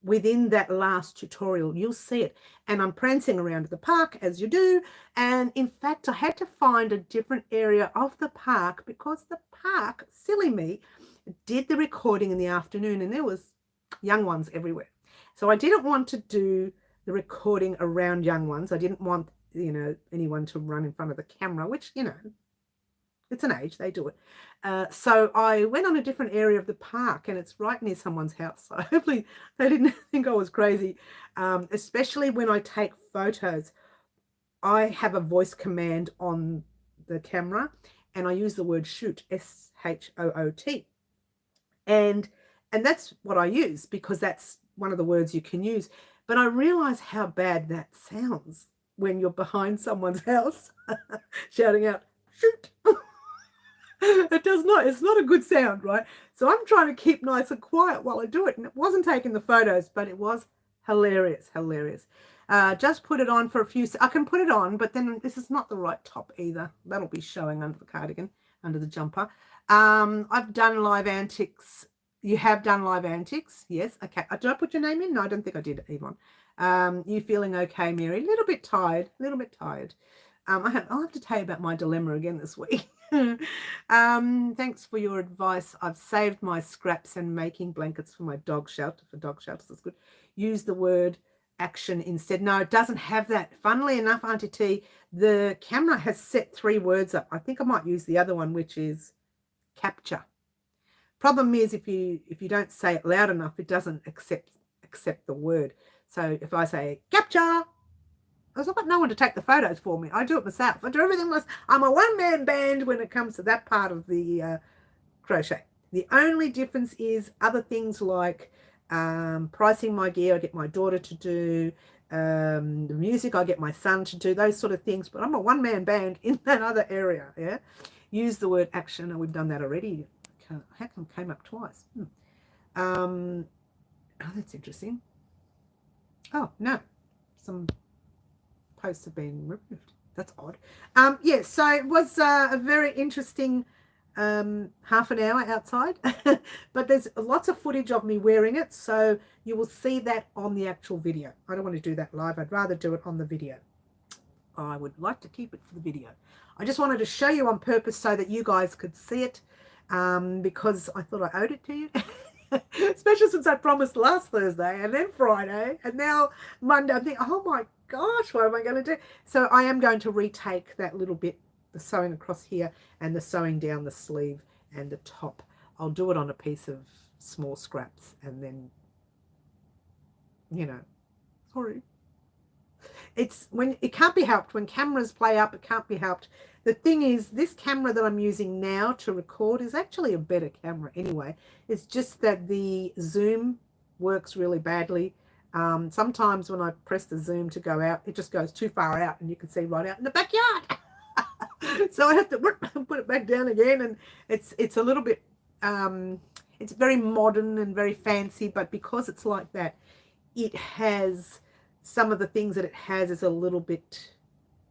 within that last tutorial. You'll see it. And I'm prancing around the park as you do. And in fact, I had to find a different area of the park because the park, silly me, did the recording in the afternoon and there was young ones everywhere. So I didn't want to do the recording around young ones. I didn't want, you know, anyone to run in front of the camera, which, you know, it's an age, they do it. So I went on a different area of the park and it's right near someone's house. So hopefully they didn't think I was crazy. Especially when I take photos, I have a voice command on the camera and I use the word shoot, S-H-O-O-T. And that's what I use because that's one of the words you can use. But I realize how bad that sounds when you're behind someone's house shouting out, shoot. It does not, it's not a good sound, right? So I'm trying to keep nice and quiet while I do it. And it wasn't taking the photos, but it was hilarious. Just put it on for a few. I can put it on, but then this is not the right top either. That'll be showing under the cardigan, under the jumper. I've done live antics. You have done live antics, yes. Okay. Did I put your name in? No, I don't think I did, Yvonne. You feeling okay, Mary? A little bit tired. A little bit tired. I'll have to tell you about my dilemma again this week. Thanks for your advice. I've saved my scraps and making blankets for my dog shelter. For dog shelters, that's good. Use the word action instead. No, it doesn't have that. Funnily enough, Auntie T, the camera has set 3 words up. I think I might use the other one, which is capture. Problem is, if you don't say it loud enough, it doesn't accept the word. So if I say capture, I've got no one to take the photos for me. I do it myself. I do everything myself. I'm a one-man band when it comes to that part of the crochet. The only difference is other things like pricing my gear, I get my daughter to do. The music, I get my son to do. Those sort of things. But I'm a one-man band in that other area. Yeah. Use the word action, and we've done that already. How come it came up twice? Oh, that's interesting. Oh, no. Some posts have been removed. That's odd. Yeah, so it was a very interesting half an hour outside. But there's lots of footage of me wearing it, so you will see that on the actual video. I don't want to do that live. I'd rather do it on the video. I would like to keep it for the video. I just wanted to show you on purpose so that you guys could see it, because I thought I owed it to you. Especially since I promised last Thursday and then Friday and now Monday. I'm thinking, oh my gosh, what am I going to do? So I am going to retake that little bit, the sewing across here and the sewing down the sleeve and the top. I'll do it on a piece of small scraps and then, you know, sorry. It's when it can't be helped. When cameras play up, it can't be helped. The thing is, this camera that I'm using now to record is actually a better camera anyway. It's just that the zoom works really badly. Sometimes when I press the zoom to go out, it just goes too far out and you can see right out in the backyard. So I have to put it back down again, and it's a little bit, it's very modern and very fancy, but because it's like that, it has some of the things that it has is a little bit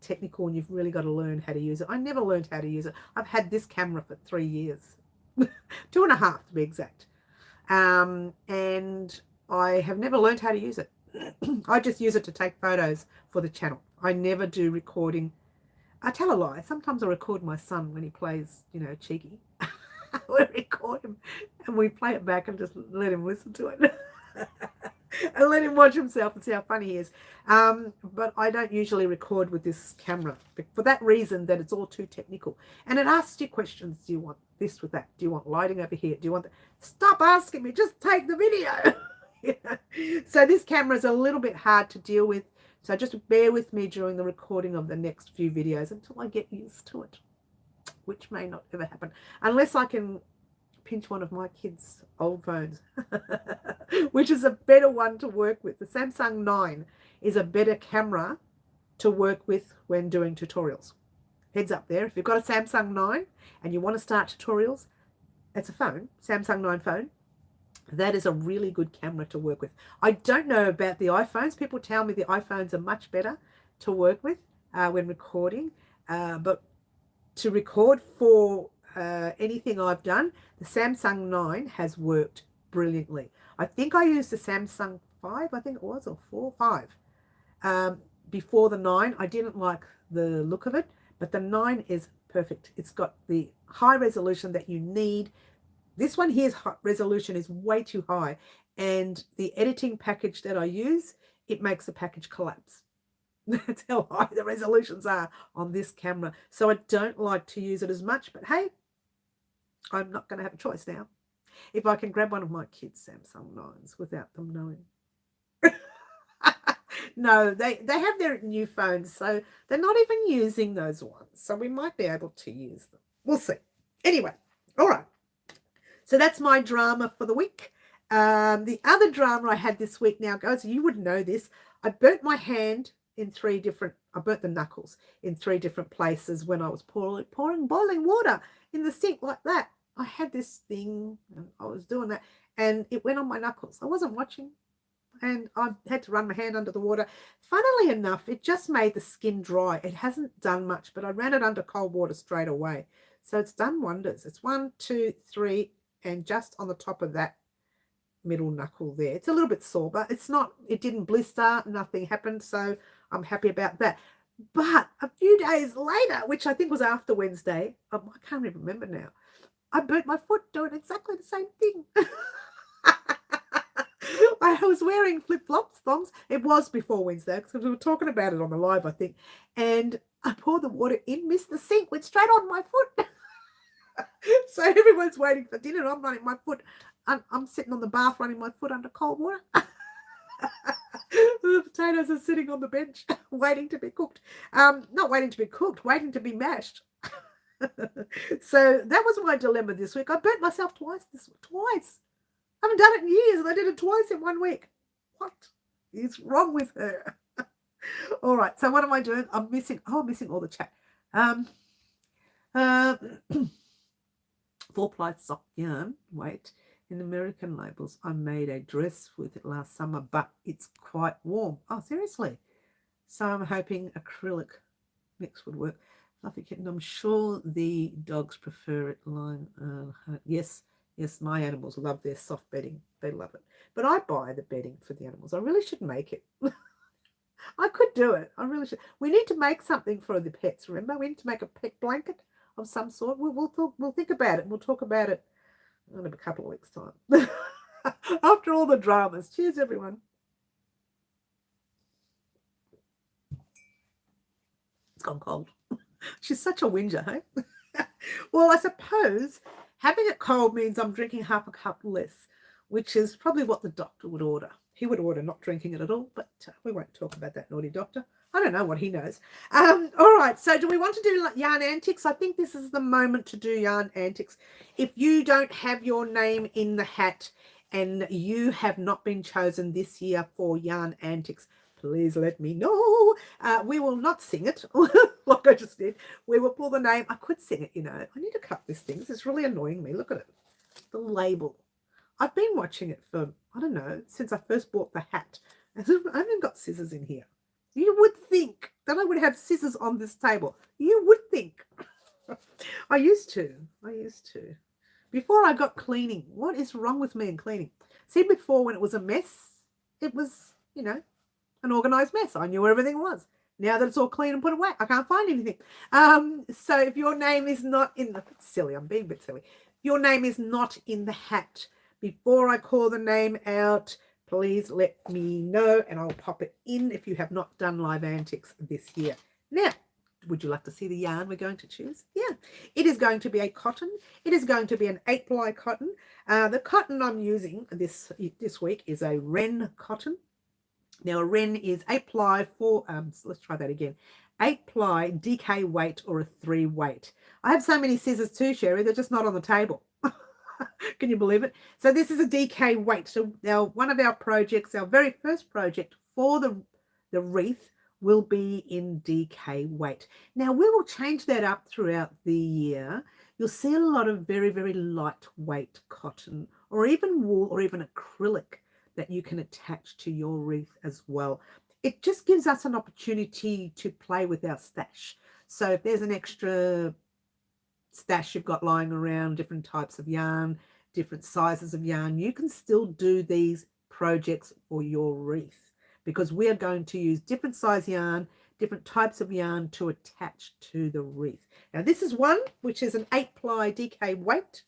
technical, and you've really got to learn how to use it. I never learned how to use it. I've had this camera for 3 years, 2.5 to be exact, and I have never learned how to use it. I just use it to take photos for the channel. I never do recording. I tell a lie. Sometimes I record my son when he plays, you know, cheeky. We record him and we play it back and just let him listen to it. And let him watch himself and see how funny he is. But I don't usually record with this camera for that reason, that it's all too technical. And it asks you questions. Do you want this with that? Do you want lighting over here? Do you want that? Stop asking me. Just take the video. Yeah. So this camera is a little bit hard to deal with. So just bear with me during the recording of the next few videos until I get used to it, which may not ever happen. Unless I can pinch one of my kids' old phones, which is a better one to work with. The Samsung 9 is a better camera to work with when doing tutorials. Heads up there, if you've got a Samsung 9 and you want to start tutorials, it's a phone, Samsung 9 phone. That is a really good camera to work with. I don't know about the iPhones. People tell me the iPhones are much better to work with when recording, but to record for anything I've done, the Samsung 9 has worked brilliantly. I think I used the Samsung 5, I think it was, or 4, 5. Before the 9, I didn't like the look of it, but the 9 is perfect. It's got the high resolution that you need. This one here's resolution is way too high, and the editing package that I use, it makes the package collapse. That's how high the resolutions are on this camera. So I don't like to use it as much, but hey, I'm not going to have a choice now. If I can grab one of my kids' Samsung 9s without them knowing. No, they have their new phones, so they're not even using those ones. So we might be able to use them. We'll see. Anyway, all right. So that's my drama for the week. The other drama I had this week now, guys, you would know this. I burnt my hand in 3 different, I burnt the knuckles in 3 different places when I was pouring boiling water in the sink like that. I had this thing, and I was doing that, and it went on my knuckles. I wasn't watching. and I had to run my hand under the water. Funnily enough, it just made the skin dry. It hasn't done much, but I ran it under cold water straight away. So it's done wonders. It's 1, 2, 3, and just on the top of that middle knuckle there. It's a little bit sore, but it's not, it didn't blister, nothing happened, so I'm happy about that. But a few days later, which I think was after Wednesday, I can't even remember now, I burnt my foot doing exactly the same thing. I was wearing flip-flops, thongs. It was before Wednesday because we were talking about it on the live, I think. And I poured the water in, missed the sink, went straight on my foot. So everyone's waiting for dinner. I'm running my foot. I'm sitting on the bath running my foot under cold water. The potatoes are sitting on the bench waiting to be cooked. Not waiting to be cooked, waiting to be mashed. So that was my dilemma this week. I burnt myself twice. I haven't done it in years, and I did it twice in 1 week. What is wrong with her? All right, so what am I doing? I'm missing all the chat. 4-ply sock yarn. Wait, in American labels, I made a dress with it last summer, but it's quite warm. Oh, seriously? So I'm hoping acrylic mix would work. Fluffy kitten. I'm sure the dogs prefer it lying. Yes, my animals love their soft bedding. They love it. But I buy the bedding for the animals. I really should make it. I could do it. I really should. We need to make something for the pets, remember? We need to make a pet blanket of some sort. We'll think about it. We'll talk about it in a couple of weeks' time. After all the dramas. Cheers, everyone. It's gone cold. She's such a whinger, hey? Well, I suppose having it cold means I'm drinking half a cup less, which is probably what the doctor would order. He would order not drinking it at all, but we won't talk about that naughty doctor. I don't know what he knows. All right, so do we want to do yarn antics? I think this is the moment to do yarn antics. If you don't have your name in the hat and you have not been chosen this year for yarn antics, please let me know. We will not sing it like I just did. We will pull the name. I could sing it, you know. I need to cut this thing. It's really annoying me. Look at it. The label. I've been watching it for, I don't know, since I first bought the hat. I haven't got scissors in here. You would think that I would have scissors on this table. You would think. I used to. Before I got cleaning. What is wrong with me in cleaning? See, before when it was a mess, it was, you know, an organized mess. I knew where everything was. Now that it's all clean and put away, I can't find anything. So if your name is not in the, silly, I'm being a bit silly. If your name is not in the hat, before I call the name out, please let me know and I'll pop it in if you have not done live antics this year. Now, would you like to see the yarn we're going to choose? Yeah, it is going to be a cotton. It is going to be an 8-ply cotton. The cotton I'm using this week is a Wren cotton. Now, a Wren is 8-ply for, let's try that again, 8-ply DK weight or a 3 weight. I have so many scissors too, Sherry, they're just not on the table. Can you believe it? So this is a DK weight. So now one of our projects, our very first project for the wreath will be in DK weight. Now we will change that up throughout the year. You'll see a lot of very, very lightweight cotton or even wool or even acrylic that you can attach to your wreath as well. It just gives us an opportunity to play with our stash. So if there's an extra stash you've got lying around, different types of yarn, different sizes of yarn, you can still do these projects for your wreath because we are going to use different size yarn, different types of yarn to attach to the wreath. Now this is one which is an 8-ply DK weight.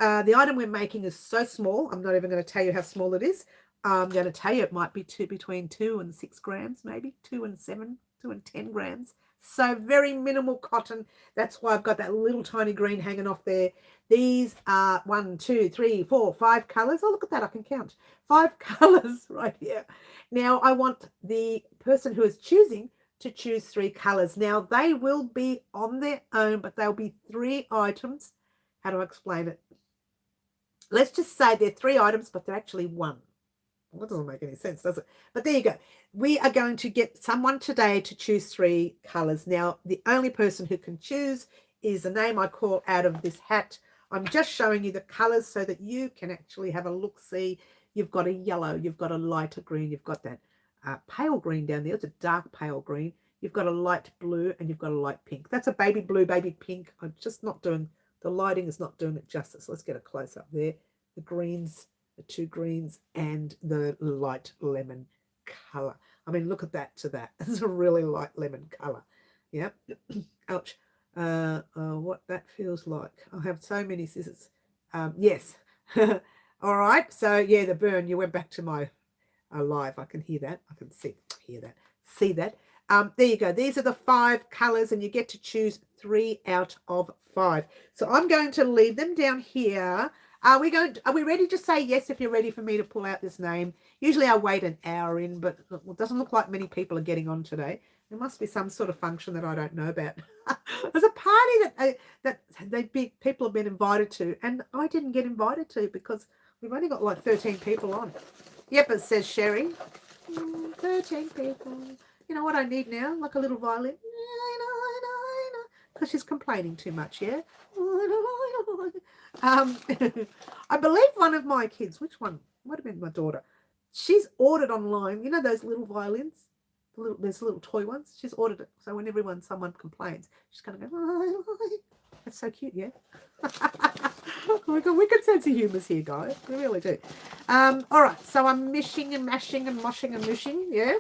The item we're making is so small, I'm not even going to tell you how small it is. I'm going to tell you it might be between 2 and 6 grams, maybe 2 and 7, 2 and 10 grams. So very minimal cotton. That's why I've got that little tiny green hanging off there. These are 1, 2, 3, 4, 5 colors. Oh, look at that. I can count 5 colors right here. Now I want the person who is choosing to choose 3 colors. Now they will be on their own, but they'll be 3 items. How do I explain it? Let's just say they're 3 items, but they're actually 1. Well, that doesn't make any sense, does it? But there you go. We are going to get someone today to choose 3 colors. Now, the only person who can choose is the name I call out of this hat. I'm just showing you the colors so that you can actually have a look-see. you've got a yellow, you've got a lighter green, you've got that pale green down there. It's a dark pale green. You've got a light blue and you've got a light pink. That's a baby blue, baby pink. I'm just not doing, the lighting is not doing it justice. Let's get a close up there. The greens, the two greens, and the light lemon color. I mean, look at that to that. It's a really light lemon color. Yeah. Ouch. What that feels like. I have so many scissors. Yes. All right. So yeah, the burn. You went back to my live. I can hear that. I can hear that. See that. There you go. These are the 5 colors, and you get to choose 3 out of 5. So I'm going to leave them down here. Are we ready to say yes if you're ready for me to pull out this name? Usually I wait an hour in, but it doesn't look like many people are getting on today. There must be some sort of function that I don't know about. There's a party that people have been invited to, and I didn't get invited to because we've only got like 13 people on. Yep, it says Sherry. 13 people. You know what I need now? Like a little violin. Because she's complaining too much, yeah? I believe one of my kids, which one? Might have been my daughter. She's ordered online, you know those little violins? There's little toy ones. She's ordered it. So whenever someone complains, she's going to go, that's so cute, yeah? We can sense of humours here, guys. We really do. All right, so I'm mishing and mashing and moshing and mushing, yeah?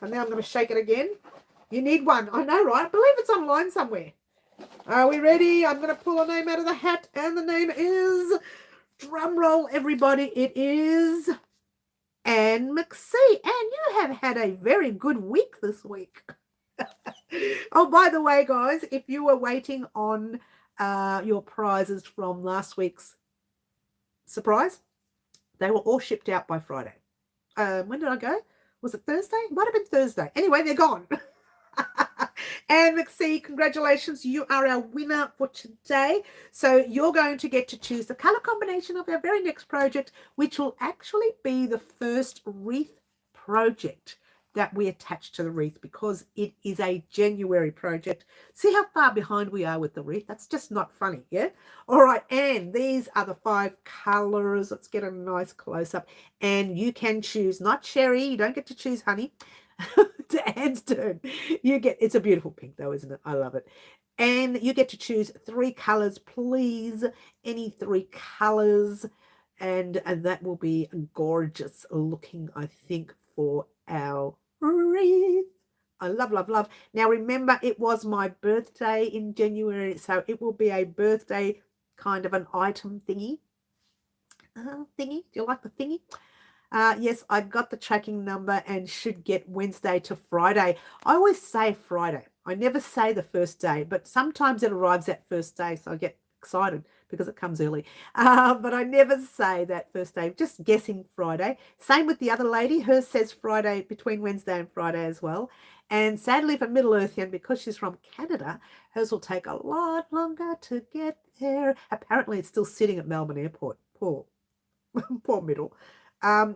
And now I'm going to shake it again. You need one. I know, right? I believe it's online somewhere. Are we ready? I'm going to pull a name out of the hat, and the name is, drum roll, everybody, it is Anne McSee. And you have had a very good week this week. Oh, by the way, guys, if you were waiting on your prizes from last week's surprise, they were all shipped out by Friday. When did I go? Was it Thursday? It might have been Thursday. Anyway, they're gone. Anne McSee, congratulations. You are our winner for today. So you're going to get to choose the color combination of our very next project, which will actually be the first wreath project that we attach to the wreath, because it is a January project. See how far behind we are with the wreath? That's just not funny, yeah? All right, and these are the 5 colors. Let's get a nice close-up. And you can choose, not Sherry, you don't get to choose honey. To Anne's turn. It's a beautiful pink though, isn't it? I love it. And you get to choose 3 colors, please. Any 3 colors. And that will be gorgeous looking, I think, for our wreath. I love, love, love. Now, remember, it was my birthday in January, so it will be a birthday kind of an item thingy. Thingy? Do you like the thingy? Yes, I got the tracking number and should get Wednesday to Friday. I always say Friday. I never say the first day, but sometimes it arrives that first day, so I get excited because it comes early. But I never say that first day, just guessing Friday. Same with the other lady. Hers says Friday, between Wednesday and Friday as well. And sadly for Middle Earthian, because she's from Canada, hers will take a lot longer to get there. Apparently it's still sitting at Melbourne Airport. Poor Middle.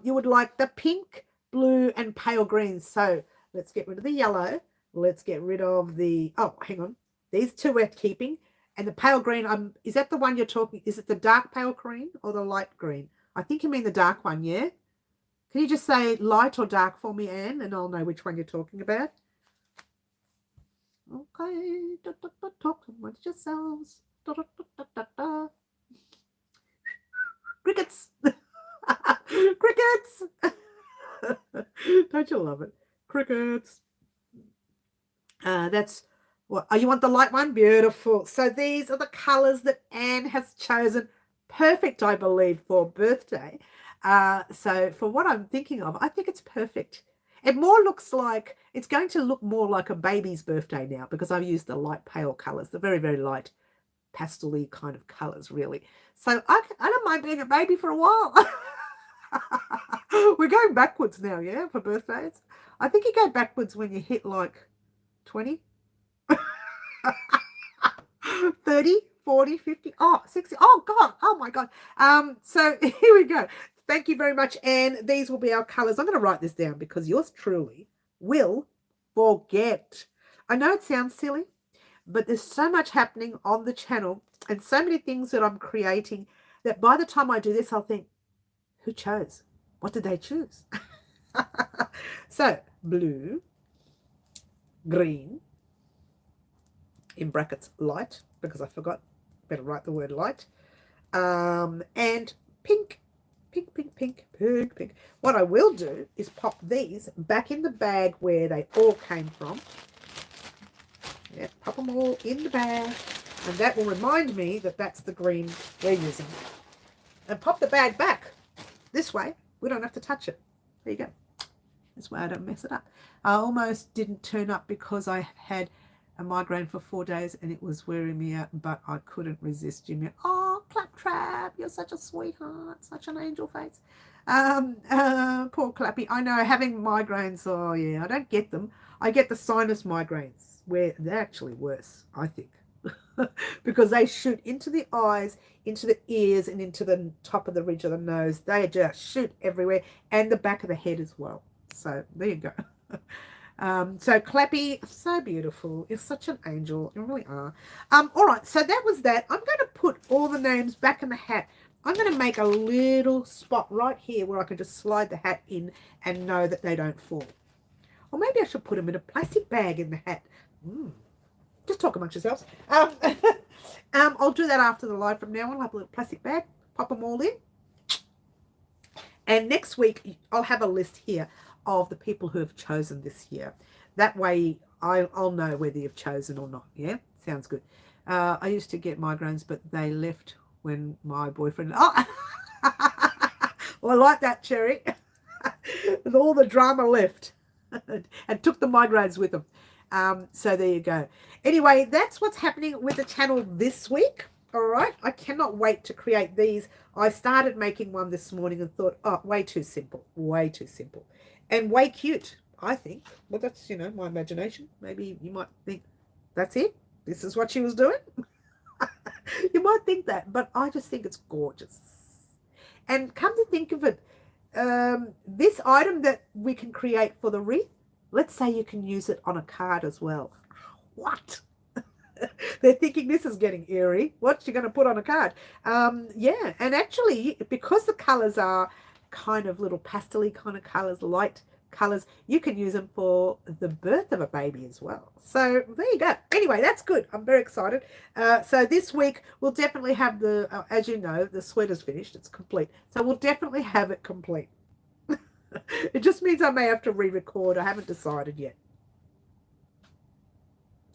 You would like the pink, blue, and pale green. So let's get rid of the yellow. Let's get rid of the, oh, hang on. These 2 we're keeping. And the pale green, is that the one you're talking, is it the dark pale green or the light green? I think you mean the dark one, yeah? Can you just say light or dark for me, Anne, and I'll know which one you're talking about? Okay. Talk amongst yourselves. Crickets. Crickets. Don't you love it? Crickets. That's what. Oh, you want the light one? Beautiful. So these are the colors that Anne has chosen. Perfect, I believe, for birthday. So for what I'm thinking of, I think it's perfect. It more looks like, it's going to look more like a baby's birthday now, because I've used the light pale colors, the very, very light pastel-y kind of colors, really. So I don't mind being a baby for a while. We're going backwards now, yeah, for birthdays. I think you go backwards when you hit like 20, 30, 40, 50, 60. Oh, God. Oh, my God. So here we go. Thank you very much, Anne. These will be our colors. I'm going to write this down because yours truly will forget. I know it sounds silly, but there's so much happening on the channel and so many things that I'm creating that by the time I do this, I'll think, Who chose? What did they choose? So, blue, green, in brackets light, because I forgot, better write the word light, and pink, pink, pink, pink, pink, pink. What I will do is pop these back in the bag where they all came from. Yeah, pop them all in the bag, and that will remind me that that's the green we're using. And pop the bag back this way. We don't have to touch it. There you go. This way I don't mess it up. I almost didn't turn up because I had a migraine for 4 days and it was wearing me out, but I couldn't resist Jimmy. Oh, Claptrap, you're such a sweetheart, such an angel face. Poor Clappy. I know, having migraines, oh yeah, I don't get them. I get the sinus migraines where they're actually worse, I think. Because they shoot into the eyes, into the ears, and into the top of the ridge of the nose. They just shoot everywhere, and the back of the head as well. So there you go. So Clappy, so beautiful. You're such an angel. You really are. All right, so that was that. I'm going to put all the names back in the hat. I'm going to make a little spot right here where I can just slide the hat in and know that they don't fall. Or maybe I should put them in a plastic bag in the hat. Just talk amongst yourselves. I'll do that after the live from now on. I'll have a little plastic bag, pop them all in. And next week, I'll have a list here of the people who have chosen this year. That way, I'll know whether you've chosen or not. Yeah, sounds good. I used to get migraines, but they left when my boyfriend... Oh, well, I like that, Cherry. With all the drama left. And took the migraines with them. So there you go. Anyway, that's what's happening with the channel this week. All right. I cannot wait to create these. I started making one this morning and thought, oh, way too simple. Way too simple. And way cute, I think. Well, that's, you know, my imagination. Maybe you might think, that's it? This is what she was doing? You might think that, but I just think it's gorgeous. And come to think of it, this item that we can create for the wreath, let's say you can use it on a card as well. What? They're thinking this is getting eerie. What's she going to put on a card? Yeah, and actually, because the colours are kind of little pastel-y kind of colours, light colours, you can use them for the birth of a baby as well. So there you go. Anyway, that's good. I'm very excited. So this week, we'll definitely have the, as you know, the sweater's finished. It's complete. So we'll definitely have it complete. It just means I may have to re-record. I haven't decided yet.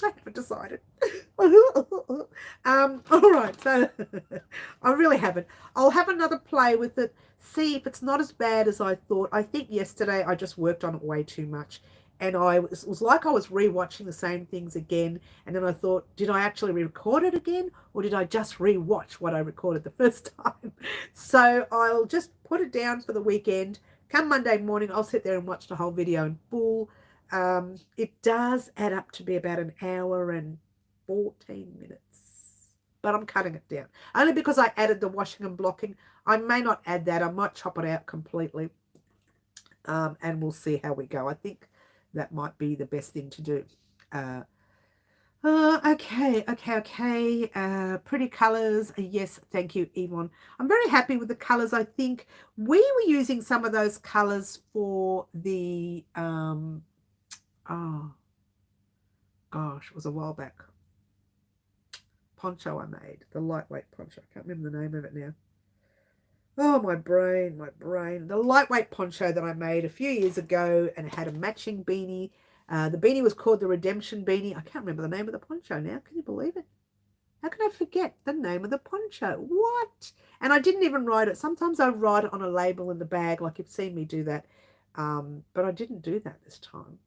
I haven't decided. All right, so I really haven't. I'll have another play with it, see if it's not as bad as I thought. I think yesterday I just worked on it way too much, and it was like I was rewatching the same things again, and then I thought, did I actually re-record it again, or did I just rewatch what I recorded the first time? So I'll just put it down for the weekend. Come Monday morning, I'll sit there and watch the whole video in full. It does add up to be about an hour and 14 minutes, but I'm cutting it down only because I added the washing and blocking. I may not add that. I might chop it out completely, and we'll see how we go. I think that might be the best thing to do. Okay. Pretty colors. Yes, thank you, Yvonne. I'm very happy with the colors. I think we were using some of those colors for the oh gosh, it was a while back. Poncho I made, the lightweight poncho. I can't remember the name of it now. Oh, my brain. The lightweight poncho that I made a few years ago, and it had a matching beanie. The beanie was called the RADemption Beanie. I can't remember the name of the poncho now. Can you believe it? How can I forget the name of the poncho? What? And I didn't even write it. Sometimes I write it on a label in the bag, like you've seen me do that. But I didn't do that this time.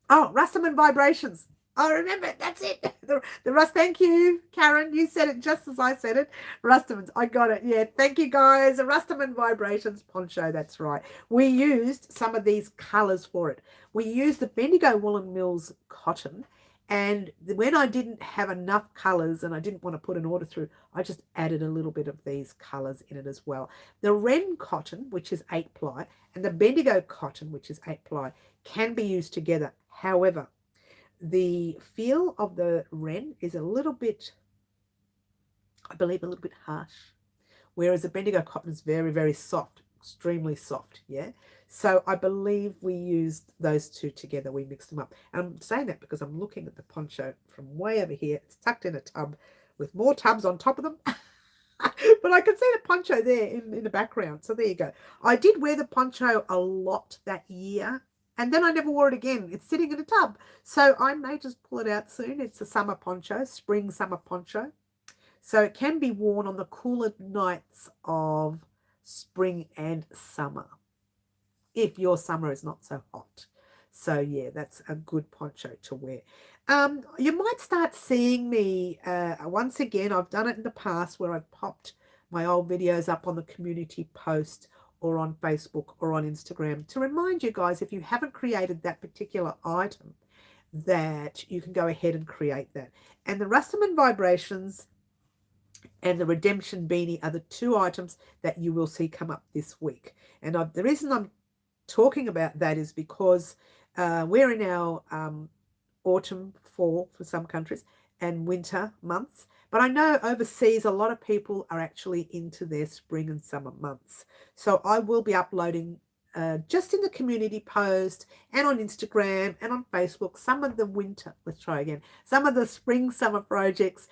Oh, Rastaman Vibrations. I remember it. That's it. The Rust. Thank you, Karen. You said it just as I said it. Rastaman's. I got it. Yeah. Thank you, guys. The Rastaman Vibrations poncho. That's right. We used some of these colors for it. We used the Bendigo Woolen Mills cotton. And when I didn't have enough colors and I didn't want to put an order through, I just added a little bit of these colors in it as well. The Wren cotton, which is 8-ply, and the Bendigo cotton, which is 8-ply, can be used together. However, the feel of the Wren is a little bit, I believe, a little bit harsh. whereas the Bendigo cotton is very, very soft, extremely soft, yeah? So I believe we used those two together. We mixed them up. And I'm saying that because I'm looking at the poncho from way over here. It's tucked in a tub with more tubs on top of them. But I can see the poncho there in the background. So there you go. I did wear the poncho a lot that year. And then I never wore it again. It's sitting in a tub. So I may just pull it out soon. It's a summer poncho, spring summer poncho. So it can be worn on the cooler nights of spring and summer, if your summer is not so hot. So yeah, that's a good poncho to wear. You might start seeing me once again. I've done it in the past where I've popped my old videos up on the community post or on Facebook or on Instagram to remind you guys, if you haven't created that particular item, that you can go ahead and create that. And the Rastaman Vibrations and the RADemption Beanie are the two items that you will see come up this week. And the reason I'm talking about that is because we're in our autumn, fall for some countries, and winter months. But I know overseas a lot of people are actually into their spring and summer months. So I will be uploading just in the community post and on Instagram and on Facebook some of the winter, let's try again, some of the spring summer projects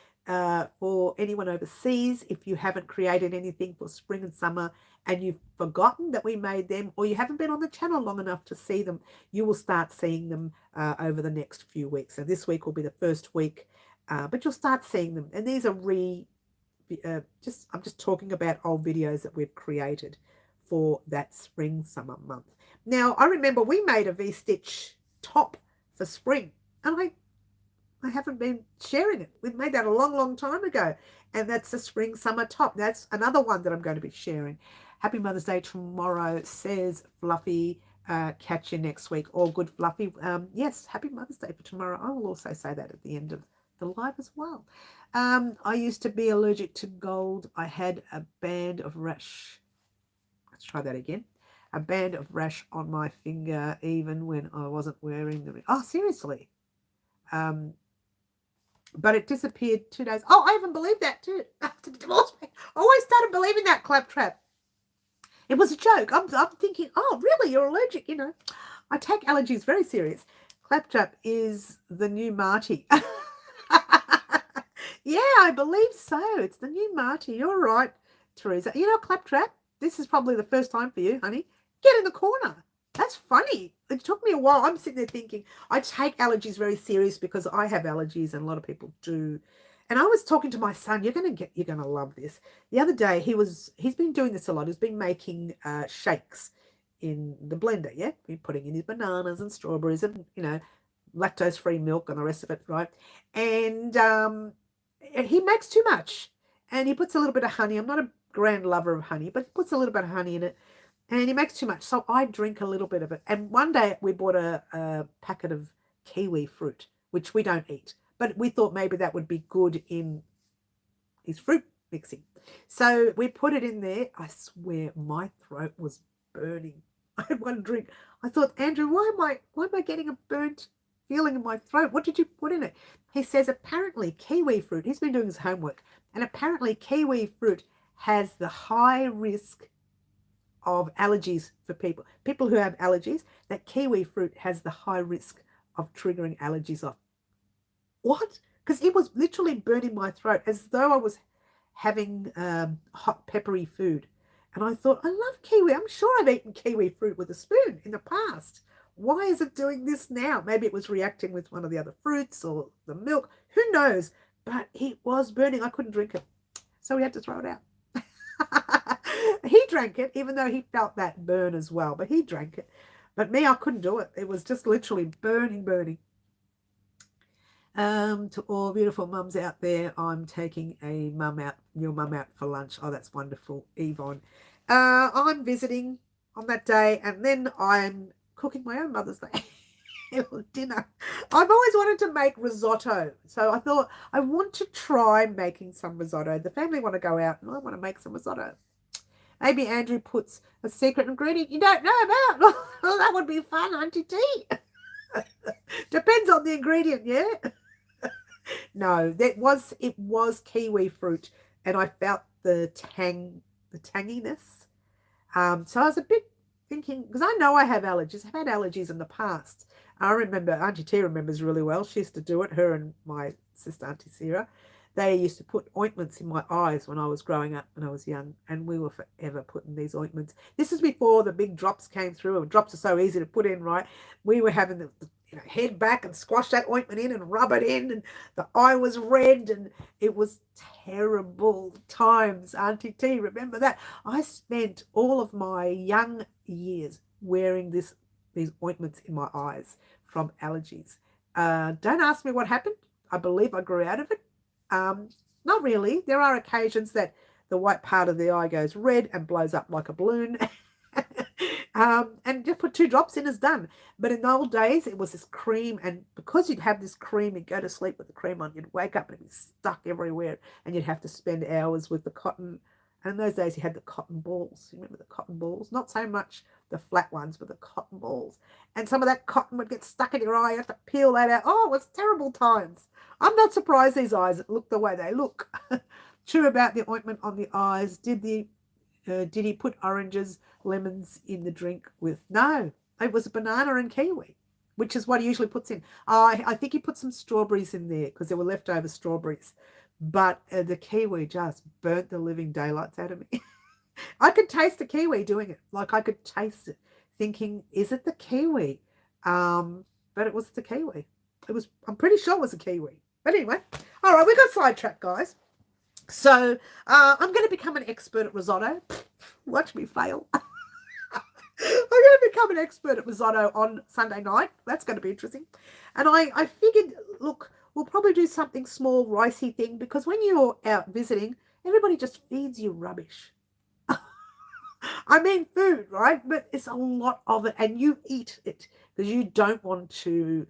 for anyone overseas. If you haven't created anything for spring and summer and you've forgotten that we made them, or you haven't been on the channel long enough to see them, you will start seeing them over the next few weeks. So this week will be the first week, but you'll start seeing them. And these are I'm just talking about old videos that we've created for that spring summer month. Now I remember we made a V-stitch top for spring, and I haven't been sharing it. We've made that a long, long time ago. And that's a spring summer top. That's another one that I'm going to be sharing. Happy Mother's Day tomorrow, says Fluffy. Catch you next week. All good, Fluffy. Yes, happy Mother's Day for tomorrow. I will also say that at the end of the live as well. I used to be allergic to gold. I had a band of rash. Let's try that again. A band of rash on my finger even when I wasn't wearing them. Oh, seriously. But it disappeared 2 days. Oh, I even believed that too. After the divorce, I always started believing that, Claptrap. It was a joke. I'm thinking, oh, really? You're allergic? You know, I take allergies very serious. Claptrap is the new Marty. Yeah, I believe so. It's the new Marty. You're right, Teresa. You know, Claptrap, this is probably the first time for you, honey. Get in the corner. That's funny. It took me a while. I'm sitting there thinking, I take allergies very serious because I have allergies and a lot of people do. And I was talking to my son, you're gonna love this. The other day he's been doing this a lot. He's been making shakes in the blender, yeah? He's putting in his bananas and strawberries and, you know, lactose-free milk and the rest of it, right? And he makes too much. And he puts a little bit of honey. I'm not a grand lover of honey, but he puts a little bit of honey in it. And he makes too much, so I drink a little bit of it. And one day we bought a packet of kiwi fruit, which we don't eat. But we thought maybe that would be good in his fruit mixing. So we put it in there. I swear my throat was burning. I had one drink. I thought, Andrew, why am I getting a burnt feeling in my throat? What did you put in it? He says apparently kiwi fruit, he's been doing his homework, and apparently kiwi fruit has the high risk of allergies for people who have allergies, that kiwi fruit has the high risk of triggering allergies off. What? Because it was literally burning my throat as though I was having hot peppery food. And I thought, I love kiwi. I'm sure I've eaten kiwi fruit with a spoon in the past. Why is it doing this now? Maybe it was reacting with one of the other fruits or the milk. Who knows? But it was burning. I couldn't drink it. So we had to throw it out. He drank it, even though he felt that burn as well. But he drank it. But me, I couldn't do it. It was just literally burning. To all beautiful mums out there, I'm taking your mum out for lunch. Oh, that's wonderful, Yvonne. I'm visiting on that day, and then I'm cooking my own Mother's Day dinner. I've always wanted to make risotto, so I thought I want to try making some risotto. The family want to go out, and I want to make some risotto. Maybe Andrew puts a secret ingredient you don't know about. Well, that would be fun, Auntie T. Depends on the ingredient, yeah? No, it was kiwi fruit, and I felt the tang the tanginess. So I was a bit thinking, because I know I have allergies. I've had allergies in the past. I remember, Auntie T remembers really well. She used to do it, her and my sister, Auntie Sarah. They used to put ointments in my eyes when I was growing up, when I was young, and we were forever putting these ointments. This is before the big drops came through, and drops are so easy to put in, right? We were having the head back and squash that ointment in and rub it in, and the eye was red, and it was terrible times. Auntie T, remember that? I spent all of my young years wearing these ointments in my eyes from allergies. Don't ask me what happened. I believe I grew out of it. Not really. There are occasions that the white part of the eye goes red and blows up like a balloon. And just put 2 drops in is done. But in the old days, it was this cream, and because you'd have this cream, you'd go to sleep with the cream on, you'd wake up and it'd be stuck everywhere, and you'd have to spend hours with the cotton. And in those days, you had the cotton balls. You remember the cotton balls? Not so much the flat ones, but the cotton balls. And some of that cotton would get stuck in your eye. You have to peel that out. Oh, it was terrible times. I'm not surprised these eyes look the way they look. True about the ointment on the eyes. Did he put oranges, lemons in the drink with? No, it was a banana and kiwi, which is what he usually puts in. I think he put some strawberries in there because there were leftover strawberries. But the kiwi just burnt the living daylights out of me. I could taste the kiwi doing it. Like I could taste it, thinking, is it the kiwi? But it was the kiwi. I'm pretty sure it was a kiwi. But anyway, all right, we got sidetracked, guys. So I'm going to become an expert at risotto. Watch me fail. I'm going to become an expert at risotto on Sunday night. That's going to be interesting. And I figured, look, we'll probably do something small, ricey thing, because when you're out visiting, everybody just feeds you rubbish. I mean food, right? But it's a lot of it, and you eat it because you don't want to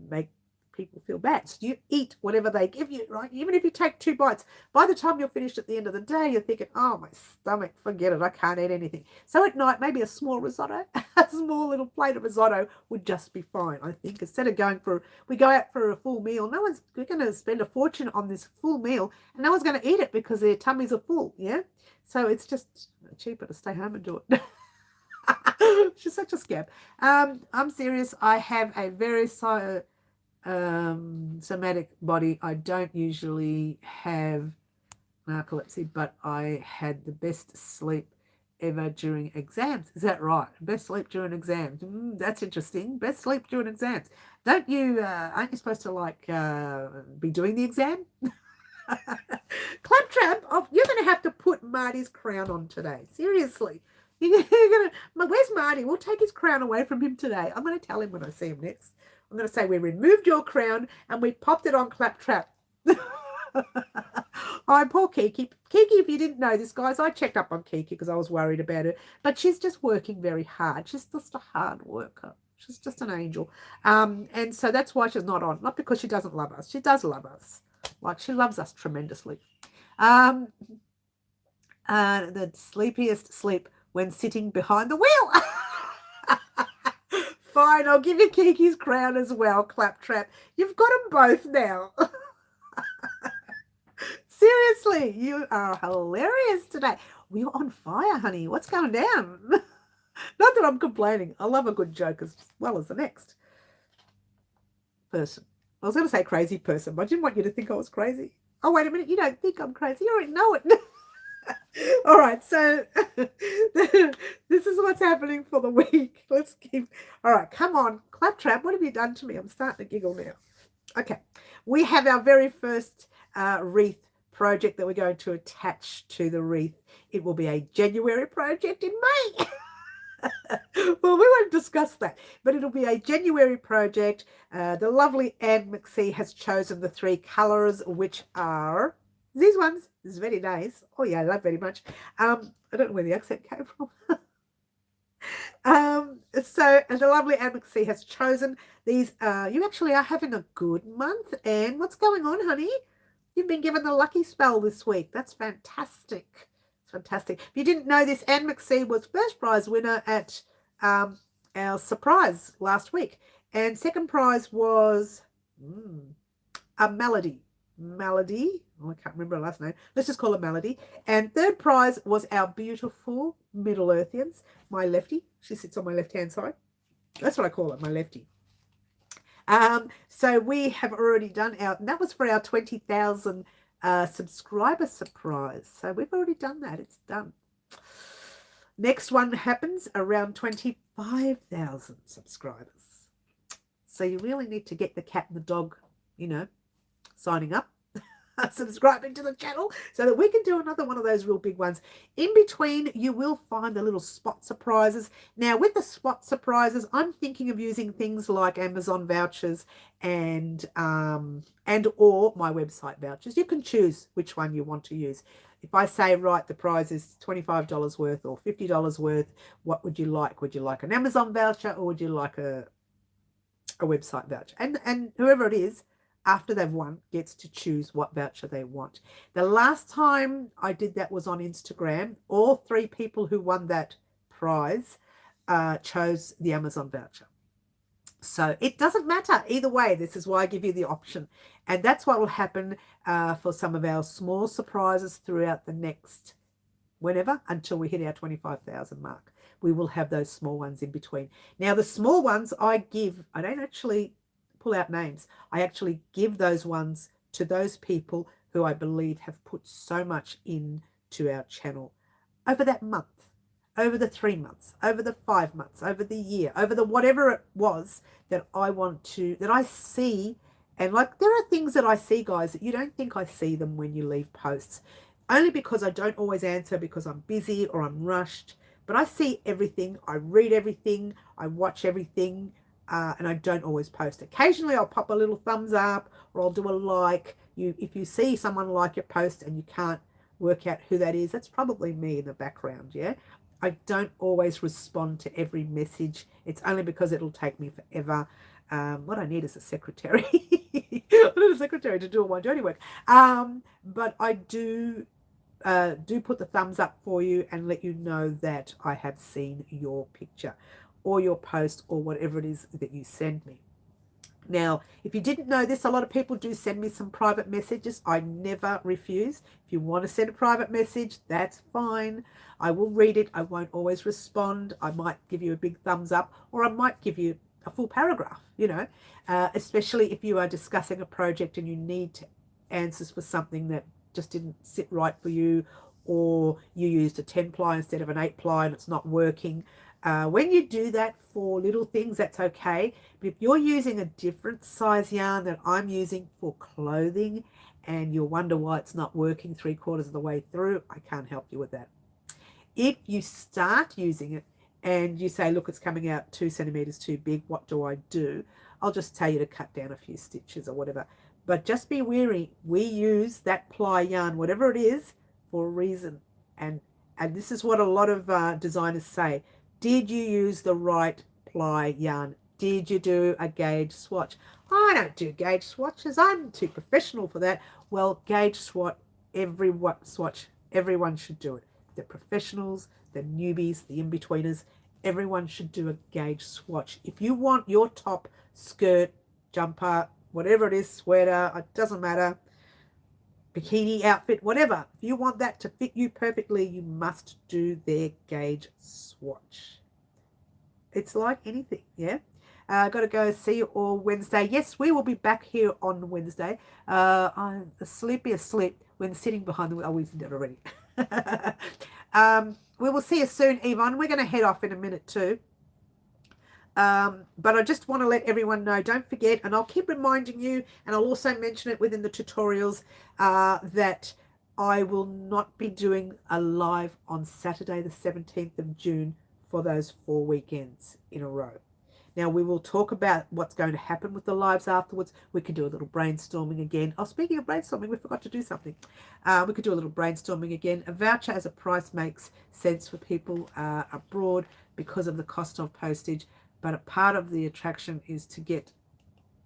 make people feel bad. So you eat whatever they give you, right? Even if you take 2 bites, by the time you're finished at the end of the day, you're thinking, oh, my stomach, forget it, I can't eat anything. So at night, maybe a small risotto, a small little plate of risotto would just be fine, I think. Instead of we go out for a full meal, we're going to spend a fortune on this full meal, and no one's going to eat it because their tummies are full, yeah? So it's just cheaper to stay home and do it. She's such a scab. I'm serious. I have a very somatic body. I don't usually have narcolepsy, but I had the best sleep ever during exams. Is that right? Best sleep during exams. That's interesting. Best sleep during exams. Aren't you supposed to be doing the exam? Claptrap, you're going to have to put Marty's crown on today. Seriously. Where's Marty? We'll take his crown away from him today. I'm going to tell him when I see him next. I'm going to say we removed your crown and we popped it on Claptrap. Oh, poor Kiki. Kiki, if you didn't know this, guys, I checked up on Kiki because I was worried about her. But she's just working very hard. She's just a hard worker. She's just an angel. And so that's why she's not on. Not because she doesn't love us. She does love us. Like, she loves us tremendously. The sleepiest sleep when sitting behind the wheel. Fine, I'll give you Kiki's crown as well, Claptrap. You've got them both now. Seriously, you are hilarious today. You're on fire, honey. What's going down? Not that I'm complaining. I love a good joke as well as the next person. I was going to say crazy person, but I didn't want you to think I was crazy. Oh, wait a minute. You don't think I'm crazy. You already know it. All right, so this is what's happening for the week. All right, come on. Claptrap, what have you done to me? I'm starting to giggle now. Okay, we have our very first wreath project that we're going to attach to the wreath. It will be a January project in May. Well, we won't discuss that, but it'll be a January project. The lovely Anne McSee has chosen the 3 colours, which are these ones. This is very nice. Oh, yeah, I love very much. I don't know where the accent came from. So the lovely Anne McSee has chosen these. You actually are having a good month, Anne. What's going on, honey? You've been given the lucky spell this week. That's fantastic. It's fantastic. If you didn't know this, Anne McSee was first prize winner at our surprise last week. And second prize was a Melody. Melody. I can't remember her last name. Let's just call her Melody. And third prize was our beautiful Middle Earthians, my lefty. She sits on my left-hand side. That's what I call it, my lefty. So we have already done and that was for our 20,000 subscriber surprise. So we've already done that. It's done. Next one happens around 25,000 subscribers. So you really need to get the cat and the dog, signing up, subscribing to the channel so that we can do another one of those real big ones. In between, you will find the little spot surprises. Now, with the spot surprises, I'm thinking of using things like Amazon vouchers and or my website vouchers. You can choose which one you want to use. If I say, right, the prize is $25 worth or $50 worth, what would you like? Would you like an Amazon voucher or would you like a website voucher? And whoever it is, after they've won, gets to choose what voucher they want. The last time I did that was on Instagram. All 3 people who won that prize chose the Amazon voucher. So it doesn't matter either way. This is why I give you the option. And that's what will happen for some of our small surprises throughout the next whenever until we hit our 25,000 mark. We will have those small ones in between. Now, the small ones I don't actually pull out names. I actually give those ones to those people who I believe have put so much into our channel over that month, over the 3 months, over the 5 months, over the year, over the whatever it was that I see. And like, there are things that I see, guys, that you don't think I see them when you leave posts, only because I don't always answer because I'm busy or I'm rushed. But I see everything. I read everything. I watch everything. And I don't always post. Occasionally I'll pop a little thumbs up or I'll do a like. If you see someone like your post and you can't work out who that is, that's probably me in the background, yeah? I don't always respond to every message. It's only because it'll take me forever. What I need is a secretary. I need a secretary to do all my dirty work. But I do put the thumbs up for you and let you know that I have seen your picture or your post or whatever it is that you send me. Now, if you didn't know this, a lot of people do send me some private messages. I never refuse. If you want to send a private message, that's fine. I will read it. I won't always respond. I might give you a big thumbs up or I might give you a full paragraph, especially if you are discussing a project and you need answers for something that just didn't sit right for you, or you used a 10 ply instead of an 8 ply and it's not working. When you do that for little things, that's okay. But if you're using a different size yarn that I'm using for clothing and you'll wonder why it's not working 3/4 of the way through, I can't help you with that. If you start using it and you say, look, it's coming out 2 centimeters too big, what do I do? I'll just tell you to cut down a few stitches or whatever. But just be wary. We use that ply yarn, whatever it is, for a reason. And this is what a lot of designers say. Did you use the right ply yarn? Did you do a gauge swatch? I don't do gauge swatches. I'm too professional for that. Well, gauge swatch, everyone should do it. The professionals, the newbies, the in-betweeners, everyone should do a gauge swatch. If you want your top, skirt, jumper, whatever it is, sweater, it doesn't matter, bikini outfit, whatever, if you want that to fit you perfectly, you must do their gauge swatch. It's like anything, yeah? Got to go see you all Wednesday. Yes, we will be back here on Wednesday. I'm asleep when sitting behind the wheel. Oh, we've done it already. We will see you soon, Yvonne. We're going to head off in a minute too. But I just want to let everyone know, don't forget, and I'll keep reminding you, and I'll also mention it within the tutorials, that I will not be doing a live on Saturday the 17th of June for those 4 weekends in a row. Now, we will talk about what's going to happen with the lives afterwards. We can do a little brainstorming again. Oh, speaking of brainstorming, we forgot to do something. We could do a little brainstorming again. A voucher as a price makes sense for people abroad because of the cost of postage. But a part of the attraction is to get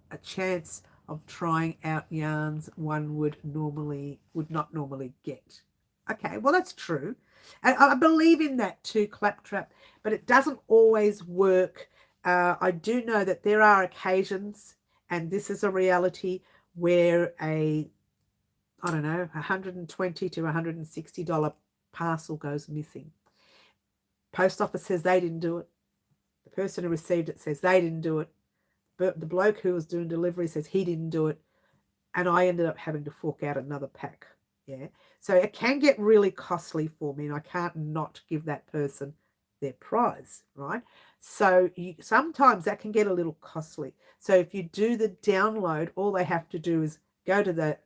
a chance of trying out yarns one would not normally get. Okay, well, that's true. And I believe in that too, Claptrap, but it doesn't always work. I do know that there are occasions, and this is a reality, where a I don't know, $120 to $160 parcel goes missing. Post office says they didn't do it. The person who received it says they didn't do it. But the bloke who was doing delivery says he didn't do it. And I ended up having to fork out another pack. Yeah. So it can get really costly for me, and I can't not give that person their prize, right? So sometimes that can get a little costly. So if you do the download, all they have to do is go to the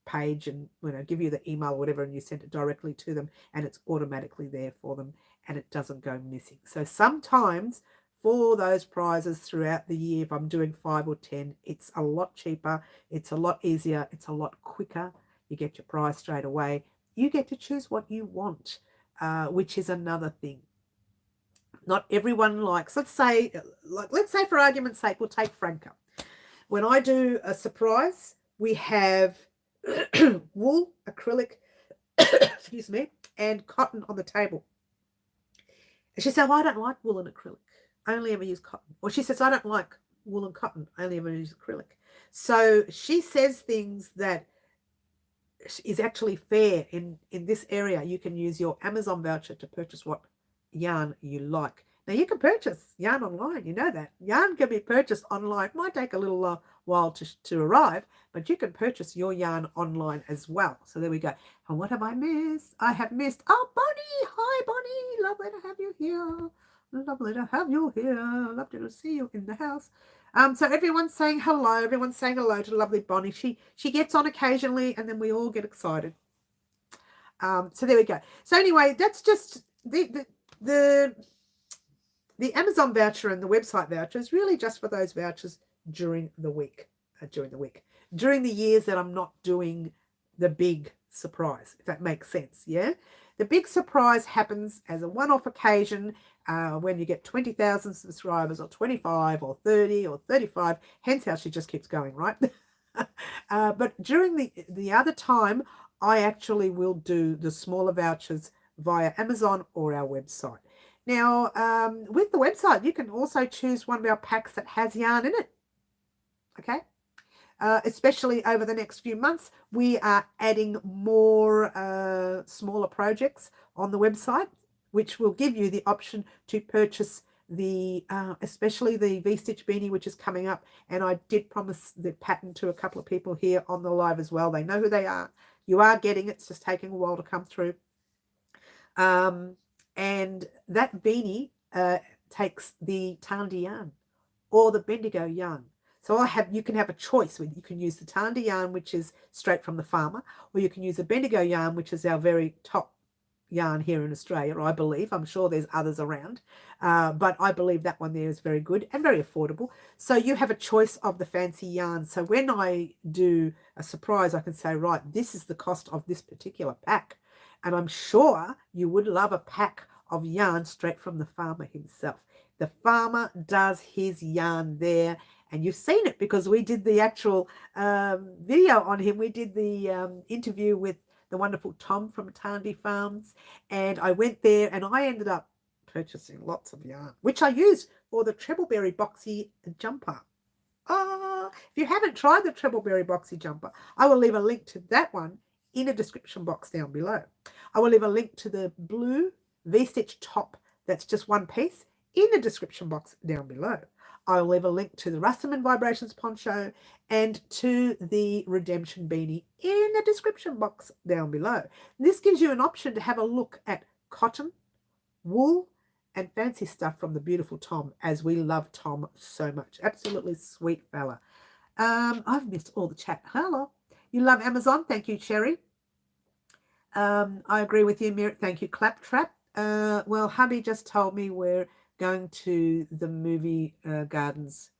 page and give you the email or whatever, and you send it directly to them, and it's automatically there for them, and it doesn't go missing. So sometimes for those prizes throughout the year, if I'm doing 5 or 10, it's a lot cheaper, it's a lot easier, it's a lot quicker. You get your prize straight away. You get to choose what you want, which is another thing. Not everyone likes, let's say for argument's sake, we'll take Franca. When I do a surprise, we have wool, acrylic, excuse me, and cotton on the table. And she said, well, I don't like wool and acrylic. I only ever use cotton. Or she says, I don't like wool and cotton. I only ever use acrylic. So she says things that is actually fair in this area. You can use your Amazon voucher to purchase what yarn you like. Now, you can purchase yarn online. You know that. Yarn can be purchased online. It might take a little while to arrive, but you can purchase your yarn online as well. So there we go. And what have I missed? I have missed, oh, Bonnie. Hi, Bonnie. Lovely to have you here. Lovely to have you here. Lovely to see you in the house. So everyone's saying hello. Everyone's saying hello to lovely Bonnie. She gets on occasionally, and then we all get excited. So there we go. So anyway, that's just the Amazon voucher and the website voucher is really just for those vouchers during the week. During the years that I'm not doing the big surprise, if that makes sense. Yeah. The big surprise happens as a one-off occasion when you get 20,000 subscribers, or 25 or 30 or 35, hence how she just keeps going, right? But during the other time, I actually will do the smaller vouchers via Amazon or our website. Now, with the website, you can also choose one of our packs that has yarn in it. Okay? Especially over the next few months, we are adding more smaller projects on the website, which will give you the option to purchase especially the V-stitch beanie, which is coming up. And I did promise the pattern to a couple of people here on the live as well. They know who they are. You are getting it. It's just taking a while to come through. And that beanie takes the Tandy yarn or the Bendigo yarn. So you can have a choice. You can use the Tandy yarn, which is straight from the farmer, or you can use the Bendigo yarn, which is our very top yarn here in Australia, I believe. I'm sure there's others around, but I believe that one there is very good and very affordable. So you have a choice of the fancy yarn. So when I do a surprise, I can say, right, this is the cost of this particular pack. And I'm sure you would love a pack of yarn straight from the farmer himself. The farmer does his yarn there, and you've seen it because we did the actual video on him. We did the interview with the wonderful Tom from Tandy Farms, and I went there and I ended up purchasing lots of yarn, which I used for the Trebleberry Boxy jumper. If you haven't tried the Trebleberry Boxy jumper, I will leave a link to that one in a description box down below. I will leave a link to the blue V-stitch top that's just one piece in the description box down below. I'll leave a link to the Rastaman Vibrations poncho and to the RADemption Beanie in the description box down below. This gives you an option to have a look at cotton, wool, and fancy stuff from the beautiful Tom, as we love Tom so much. Absolutely sweet fella. I've missed all the chat. Hello. You love Amazon. Thank you, Cherry. I agree with you, Mir. Thank you, Claptrap. Well, hubby just told me we're going to the movie Gardens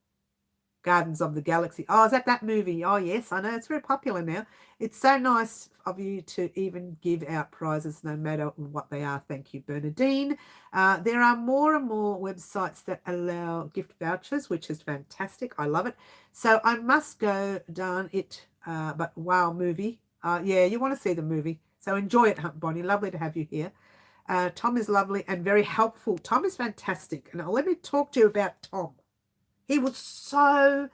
of the Galaxy. Oh, is that movie? Oh, yes, I know. It's very popular now. It's so nice of you to even give out prizes no matter what they are. Thank you, Bernadine. There are more and more websites that allow gift vouchers, which is fantastic. I love it. So I must go, darn it. But wow, movie. Yeah, you want to see the movie. So enjoy it, Bonnie. Lovely to have you here. Tom is lovely and very helpful. Tom is fantastic. And let me talk to you about Tom. He was so,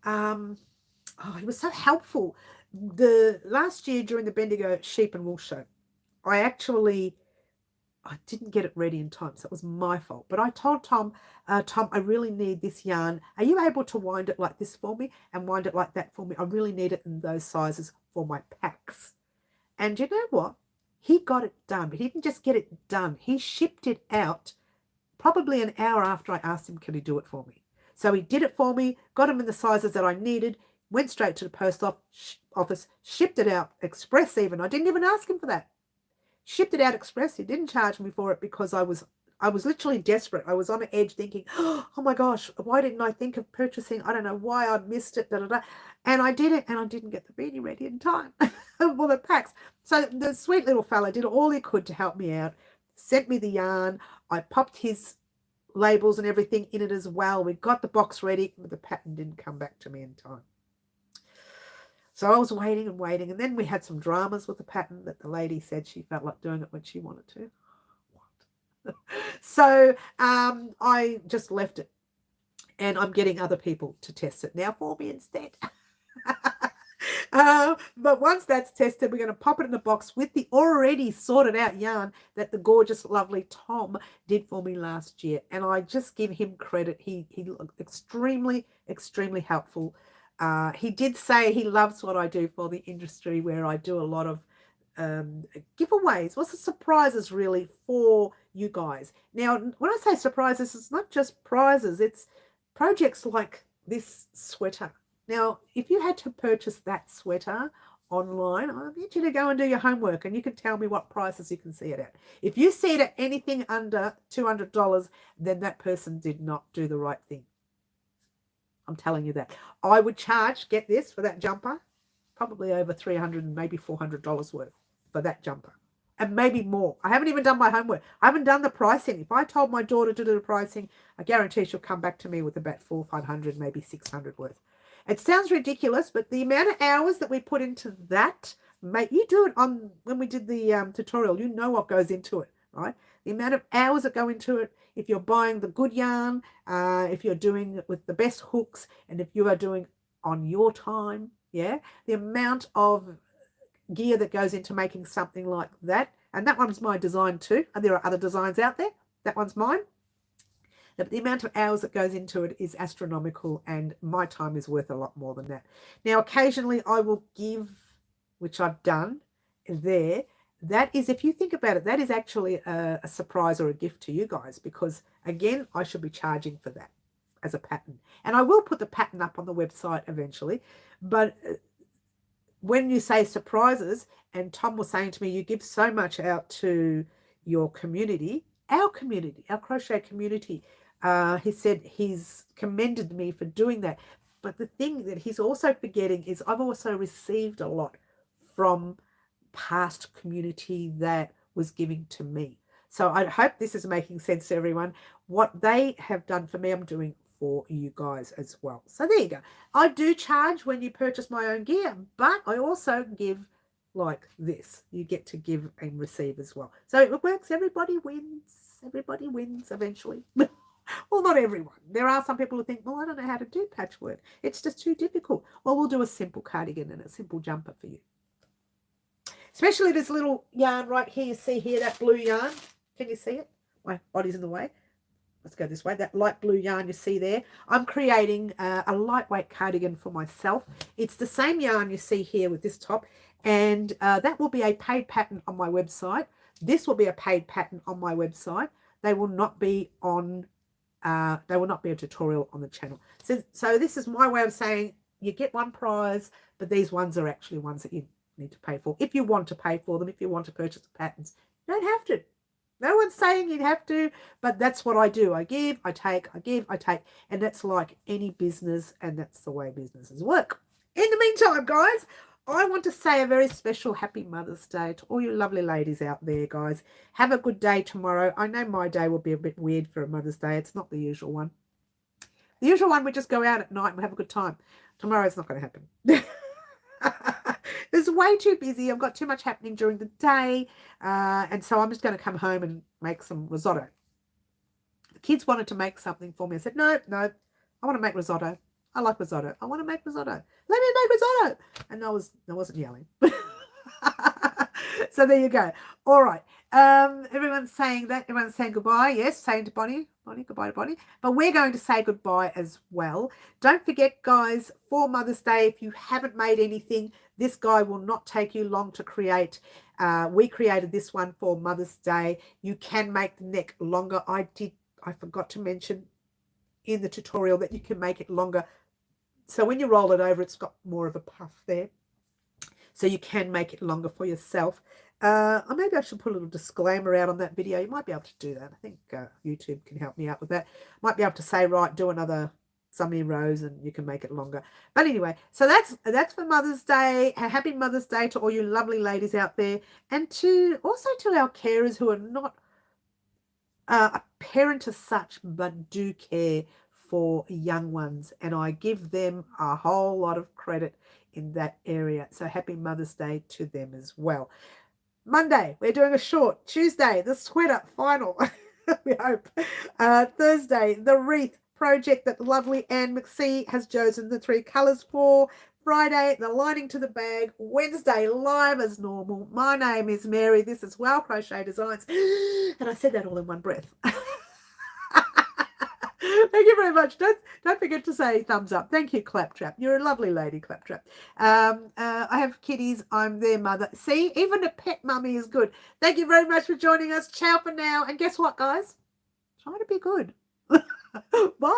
he was so helpful. The last year during the Bendigo Sheep and Wool Show, I didn't get it ready in time, so it was my fault. But I told Tom, Tom, I really need this yarn. Are you able to wind it like this for me and wind it like that for me? I really need it in those sizes for my packs. And you know what? He got it done, but he didn't just get it done. He shipped it out probably an hour after I asked him, can he do it for me? So he did it for me, got them in the sizes that I needed, went straight to the post office, shipped it out express even. I didn't even ask him for that. Shipped it out express. He didn't charge me for it because I was literally desperate. I was on an edge thinking, oh my gosh, why didn't I think of purchasing? I don't know why I missed it. Da, da, da. And I did it, and I didn't get the beanie ready in time for the packs. So the sweet little fella did all he could to help me out, sent me the yarn. I popped his labels and everything in it as well. We got the box ready, but the pattern didn't come back to me in time. So I was waiting and waiting, and then we had some dramas with the pattern that the lady said she felt like doing it when she wanted to. What? So I just left it, and I'm getting other people to test it now for me instead. But once that's tested, we're going to pop it in the box with the already sorted out yarn that the gorgeous, lovely Tom did for me last year. And I just give him credit. He looked extremely, extremely helpful. He did say he loves what I do for the industry, where I do a lot of giveaways. What's the surprises really for you guys? Now, when I say surprises, it's not just prizes. It's projects like this sweater. Now, if you had to purchase that sweater online, I need you to go and do your homework, and you can tell me what prices you can see it at. If you see it at anything under $200, then that person did not do the right thing. I'm telling you that. I would charge, get this, for that jumper, probably over $300 and maybe $400 worth for that jumper. And maybe more. I haven't even done my homework. I haven't done the pricing. If I told my daughter to do the pricing, I guarantee she'll come back to me with about $400, maybe $600 worth. It sounds ridiculous, but the amount of hours that we put into that, mate, you do it on when we did the tutorial, you know what goes into it, right? The amount of hours that go into it, if you're buying the good yarn, if you're doing it with the best hooks, and if you are doing on your time, yeah, the amount of gear that goes into making something like that. And that one's my design too. And there are other designs out there. That one's mine. But the amount of hours that goes into it is astronomical, and my time is worth a lot more than that. Now, occasionally I will give, which I've done there, that is, if you think about it, that is actually a surprise or a gift to you guys, because, again, I should be charging for that as a pattern. And I will put the pattern up on the website eventually. But when you say surprises, and Tom was saying to me, you give so much out to your community, our crochet community. He said he's commended me for doing that. But the thing that he's also forgetting is I've also received a lot from past community that was giving to me. So I hope this is making sense to everyone. What they have done for me, I'm doing for you guys as well. So there you go. I do charge when you purchase my own gear, but I also give like this. You get to give and receive as well. So it works. Everybody wins. Everybody wins eventually. Well, not everyone. There are some people who think, well, I don't know how to do patchwork. It's just too difficult. Well, we'll do a simple cardigan and a simple jumper for you. Especially this little yarn right here. You see here, that blue yarn. Can you see it? My body's in the way. Let's go this way. That light blue yarn you see there. I'm creating a lightweight cardigan for myself. It's the same yarn you see here with this top. And that will be a paid pattern on my website. This will be a paid pattern on my website. They will not be on... they will not be a tutorial on the channel. So this is my way of saying you get one prize, but these ones are actually ones that you need to pay for. If you want to pay for them, if you want to purchase the patterns, you don't have to. No one's saying you'd have to, but that's what I do. I give, I take, I give, I take. And that's like any business, and that's the way businesses work. In the meantime, guys, I want to say a very special happy Mother's Day to all you lovely ladies out there, guys. Have a good day tomorrow. I know my day will be a bit weird for a Mother's Day. It's not the usual one. The usual one, we just go out at night and we have a good time. Tomorrow's not going to happen. It's way too busy. I've got too much happening during the day. And so I'm just going to come home and make some risotto. The kids wanted to make something for me. I said, no, I want to make risotto. I like risotto. I want to make risotto. Let me make risotto. And I wasn't yelling. So there you go. All right. Everyone's saying that. Everyone's saying goodbye. Yes, saying to Bonnie, goodbye to Bonnie. But we're going to say goodbye as well. Don't forget, guys, for Mother's Day, if you haven't made anything, this guide will not take you long to create. We created this one for Mother's Day. You can make the neck longer. I forgot to mention in the tutorial that you can make it longer. So when you roll it over, it's got more of a puff there. So you can make it longer for yourself. Maybe I should put a little disclaimer out on that video. You might be able to do that. I think YouTube can help me out with that. Might be able to say, right, do another so many rows and you can make it longer. But anyway, so that's for Mother's Day. Happy Mother's Day to all you lovely ladies out there. And also to our carers who are not a parent as such, but do care for young ones. And I give them a whole lot of credit in that area. So happy Mother's Day to them as well. Monday, we're doing a short. Tuesday, the sweater final. We hope. Thursday, the wreath project that lovely Anne McSee has chosen the 3 colors for. Friday, the lining to the bag. Wednesday, live as normal. My name is Mary. This is Wow Crochet Designs. And I said that all in one breath. Thank you very much. Don't forget to say thumbs up. Thank you, Claptrap. You're a lovely lady, Claptrap. I have kitties. I'm their mother. See, even a pet mummy is good. Thank you very much for joining us. Ciao for now. And guess what, guys? Try to be good. Bye.